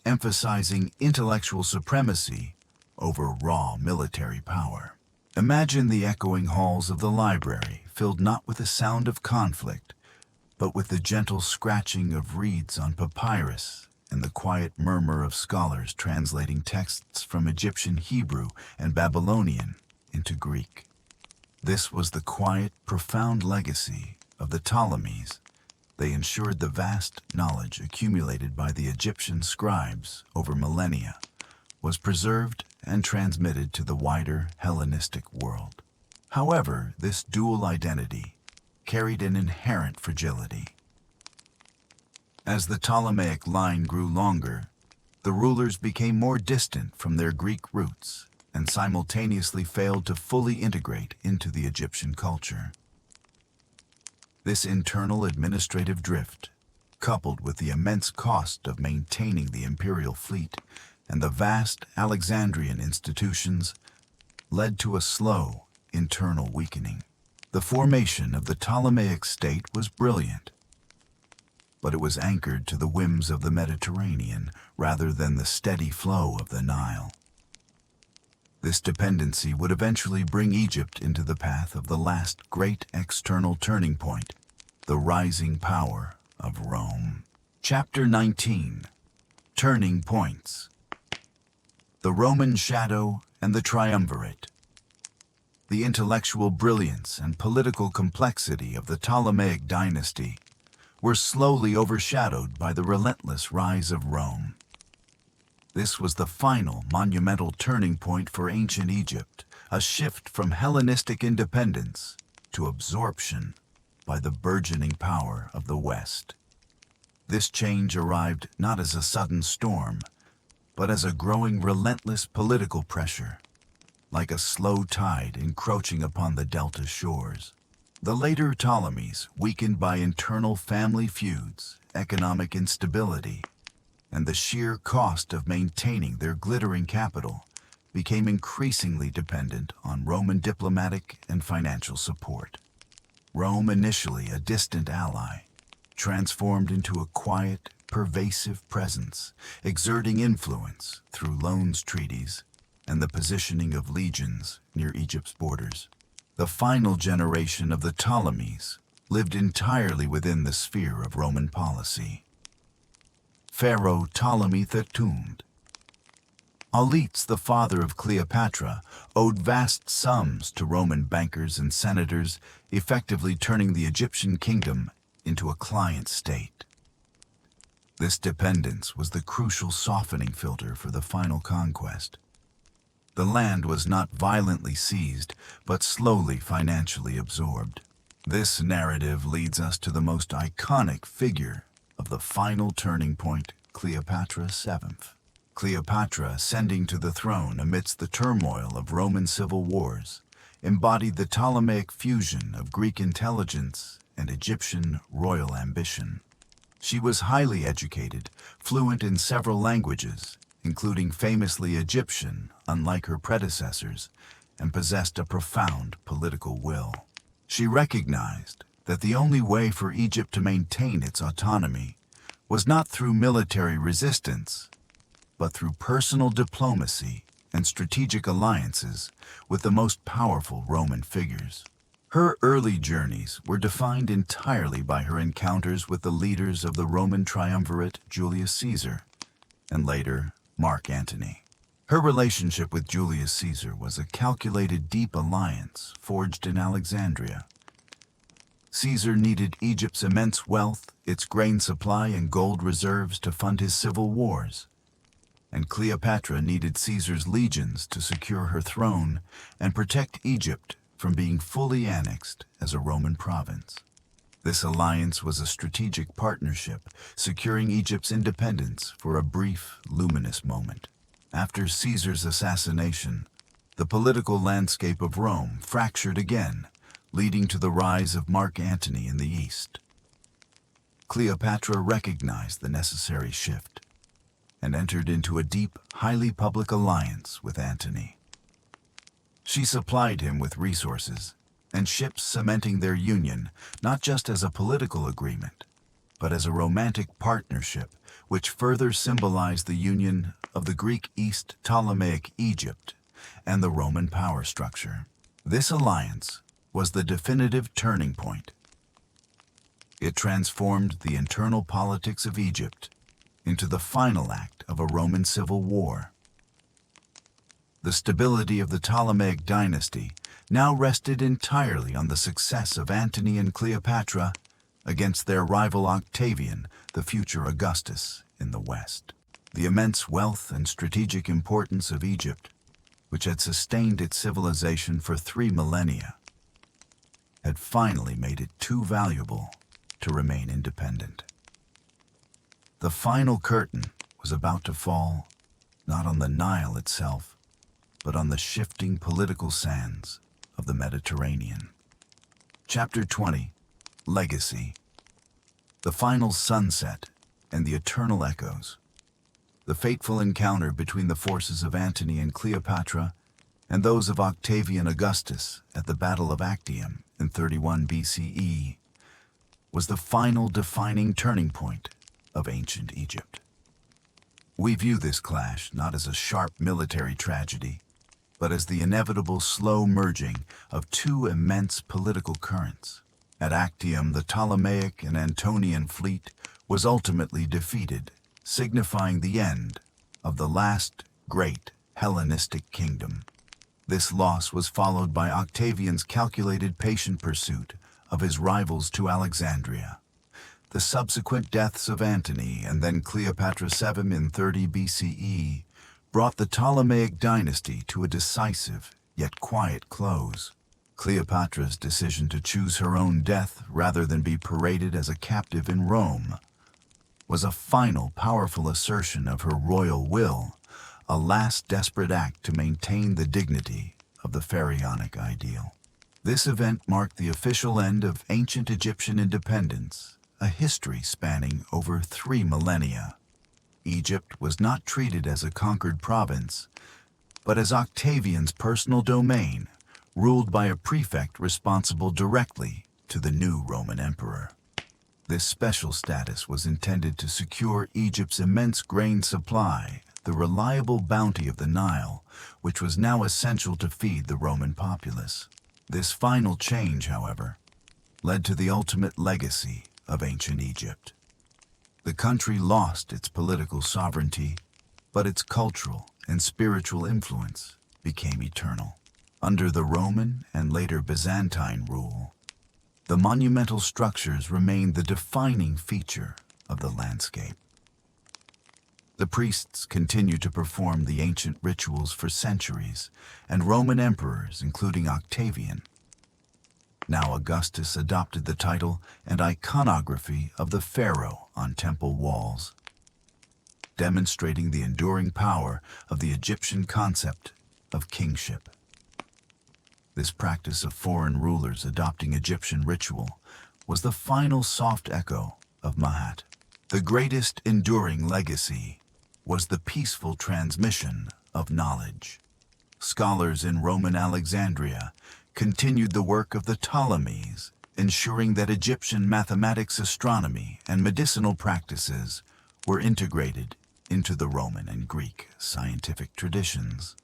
emphasizing intellectual supremacy over raw military power. Imagine the echoing halls of the library filled not with the sound of conflict, but with the gentle scratching of reeds on papyrus and the quiet murmur of scholars translating texts from Egyptian Hebrew and Babylonian into Greek. This was the quiet, profound legacy of the Ptolemies. They ensured the vast knowledge accumulated by the Egyptian scribes over millennia was preserved and transmitted to the wider Hellenistic world. However, this dual identity carried an inherent fragility. As the Ptolemaic line grew longer, the rulers became more distant from their Greek roots and simultaneously failed to fully integrate into the Egyptian culture. This internal administrative drift, coupled with the immense cost of maintaining the imperial fleet and the vast Alexandrian institutions, led to a slow internal weakening. The formation of the Ptolemaic state was brilliant, but it was anchored to the whims of the Mediterranean rather than the steady flow of the Nile. This dependency would eventually bring Egypt into the path of the last great external turning point, the rising power of Rome. Chapter 19. Turning Points. The Roman Shadow and the Triumvirate. The intellectual brilliance and political complexity of the Ptolemaic dynasty were slowly overshadowed by the relentless rise of Rome. This was the final monumental turning point for ancient Egypt, a shift from Hellenistic independence to absorption by the burgeoning power of the West. This change arrived not as a sudden storm, but as a growing relentless political pressure, like a slow tide encroaching upon the delta shores. The later Ptolemies, weakened by internal family feuds, economic instability, and the sheer cost of maintaining their glittering capital, became increasingly dependent on Roman diplomatic and financial support. Rome, initially a distant ally, transformed into a quiet, pervasive presence, exerting influence through loans treaties and the positioning of legions near Egypt's borders. The final generation of the Ptolemies lived entirely within the sphere of Roman policy. Pharaoh Ptolemy III. Auletes, the father of Cleopatra, owed vast sums to Roman bankers and senators, effectively turning the Egyptian kingdom into a client state. This dependence was the crucial softening filter for the final conquest. The land was not violently seized, but slowly financially absorbed. This narrative leads us to the most iconic figure of the final turning point, Cleopatra VII. Cleopatra, ascending to the throne amidst the turmoil of Roman civil wars, embodied the Ptolemaic fusion of Greek intelligence and Egyptian royal ambition. She was highly educated, fluent in several languages, including famously Egyptian, unlike her predecessors, and possessed a profound political will. She recognized that the only way for Egypt to maintain its autonomy was not through military resistance, but through personal diplomacy and strategic alliances with the most powerful Roman figures. Her early journeys were defined entirely by her encounters with the leaders of the Roman triumvirate Julius Caesar, and later Mark Antony. Her relationship with Julius Caesar was a calculated deep alliance forged in Alexandria. Caesar needed Egypt's immense wealth, its grain supply and gold reserves to fund his civil wars, and Cleopatra needed Caesar's legions to secure her throne and protect Egypt from being fully annexed as a Roman province. This alliance was a strategic partnership, securing Egypt's independence for a brief, luminous moment. After Caesar's assassination, the political landscape of Rome fractured again, leading to the rise of Mark Antony in the east. Cleopatra recognized the necessary shift and entered into a deep, highly public alliance with Antony. She supplied him with resources and ships, cementing their union not just as a political agreement, but as a romantic partnership which further symbolized the union of the Greek East Ptolemaic Egypt and the Roman power structure. This alliance was the definitive turning point. It transformed the internal politics of Egypt into the final act of a Roman civil war. The stability of the Ptolemaic dynasty now rested entirely on the success of Antony and Cleopatra against their rival Octavian, the future Augustus, in the west. The immense wealth and strategic importance of Egypt, which had sustained its civilization for 3 millennia, had finally made it too valuable to remain independent. The final curtain was about to fall, not on the Nile itself, but on the shifting political sands of the Mediterranean. Chapter 20, Legacy. The final sunset and the eternal echoes. The fateful encounter between the forces of Antony and Cleopatra and those of Octavian Augustus at the Battle of Actium in 31 BCE was the final defining turning point of ancient Egypt. We view this clash not as a sharp military tragedy, but as the inevitable slow merging of two immense political currents. At Actium, the Ptolemaic and Antonian fleet was ultimately defeated, signifying the end of the last great Hellenistic kingdom. This loss was followed by Octavian's calculated, patient pursuit of his rivals to Alexandria. The subsequent deaths of Antony and then Cleopatra VII in 30 BCE brought the Ptolemaic dynasty to a decisive yet quiet close. Cleopatra's decision to choose her own death rather than be paraded as a captive in Rome was a final powerful assertion of her royal will, a last desperate act to maintain the dignity of the pharaonic ideal. This event marked the official end of ancient Egyptian independence, a history spanning over 3 millennia. Egypt was not treated as a conquered province, but as Octavian's personal domain, ruled by a prefect responsible directly to the new Roman emperor. This special status was intended to secure Egypt's immense grain supply, the reliable bounty of the Nile, which was now essential to feed the Roman populace. This final change, however, led to the ultimate legacy of ancient Egypt. The country lost its political sovereignty, but its cultural and spiritual influence became eternal. Under the Roman and later Byzantine rule, the monumental structures remained the defining feature of the landscape. The priests continued to perform the ancient rituals for centuries, and Roman emperors, including Octavian, now Augustus, adopted the title and iconography of the pharaoh on temple walls, demonstrating the enduring power of the Egyptian concept of kingship. This practice of foreign rulers adopting Egyptian ritual was the final soft echo of Mahat. The greatest enduring legacy was the peaceful transmission of knowledge. Scholars in Roman Alexandria continued the work of the Ptolemies, ensuring that Egyptian mathematics, astronomy, and medicinal practices were integrated into the Roman and Greek scientific traditions.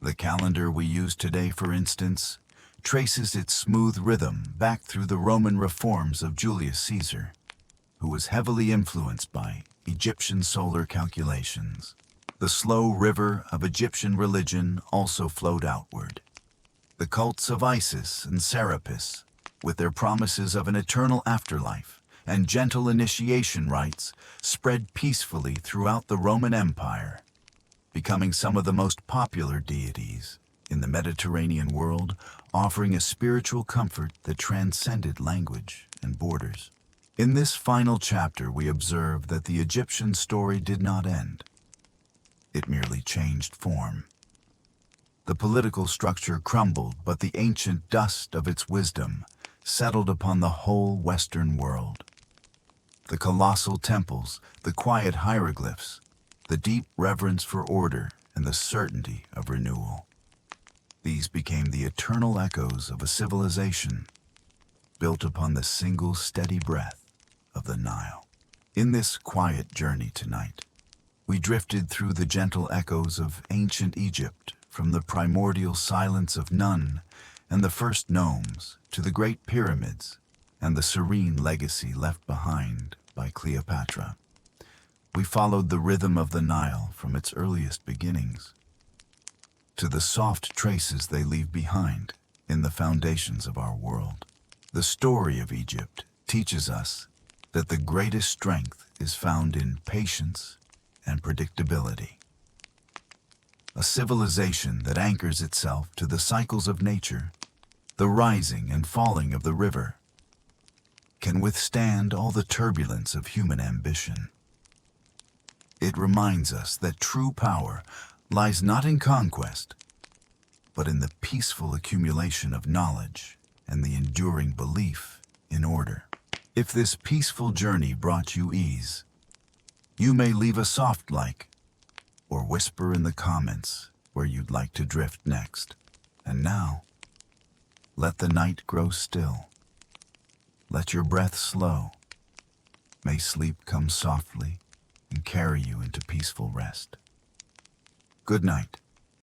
The calendar we use today, for instance, traces its smooth rhythm back through the Roman reforms of Julius Caesar, who was heavily influenced by Egyptian solar calculations. The slow river of Egyptian religion also flowed outward. The cults of Isis and Serapis, with their promises of an eternal afterlife and gentle initiation rites, spread peacefully throughout the Roman Empire, becoming some of the most popular deities in the Mediterranean world, offering a spiritual comfort that transcended language and borders. In this final chapter, we observe that the Egyptian story did not end. It merely changed form. The political structure crumbled, but the ancient dust of its wisdom settled upon the whole Western world. The colossal temples, the quiet hieroglyphs, the deep reverence for order, and the certainty of renewal. These became the eternal echoes of a civilization built upon the single steady breath of the Nile. In this quiet journey tonight, we drifted through the gentle echoes of ancient Egypt, from the primordial silence of Nun and the first nomes to the great pyramids and the serene legacy left behind by Cleopatra. We followed the rhythm of the Nile from its earliest beginnings to the soft traces they leave behind in the foundations of our world. The story of Egypt teaches us that the greatest strength is found in patience and predictability. A civilization that anchors itself to the cycles of nature, the rising and falling of the river, can withstand all the turbulence of human ambition. It reminds us that true power lies not in conquest, but in the peaceful accumulation of knowledge and the enduring belief in order. If this peaceful journey brought you ease, you may leave a soft like or whisper in the comments where you'd like to drift next. And now, let the night grow still. Let your breath slow. May sleep come softly and carry you into peaceful rest. Good night.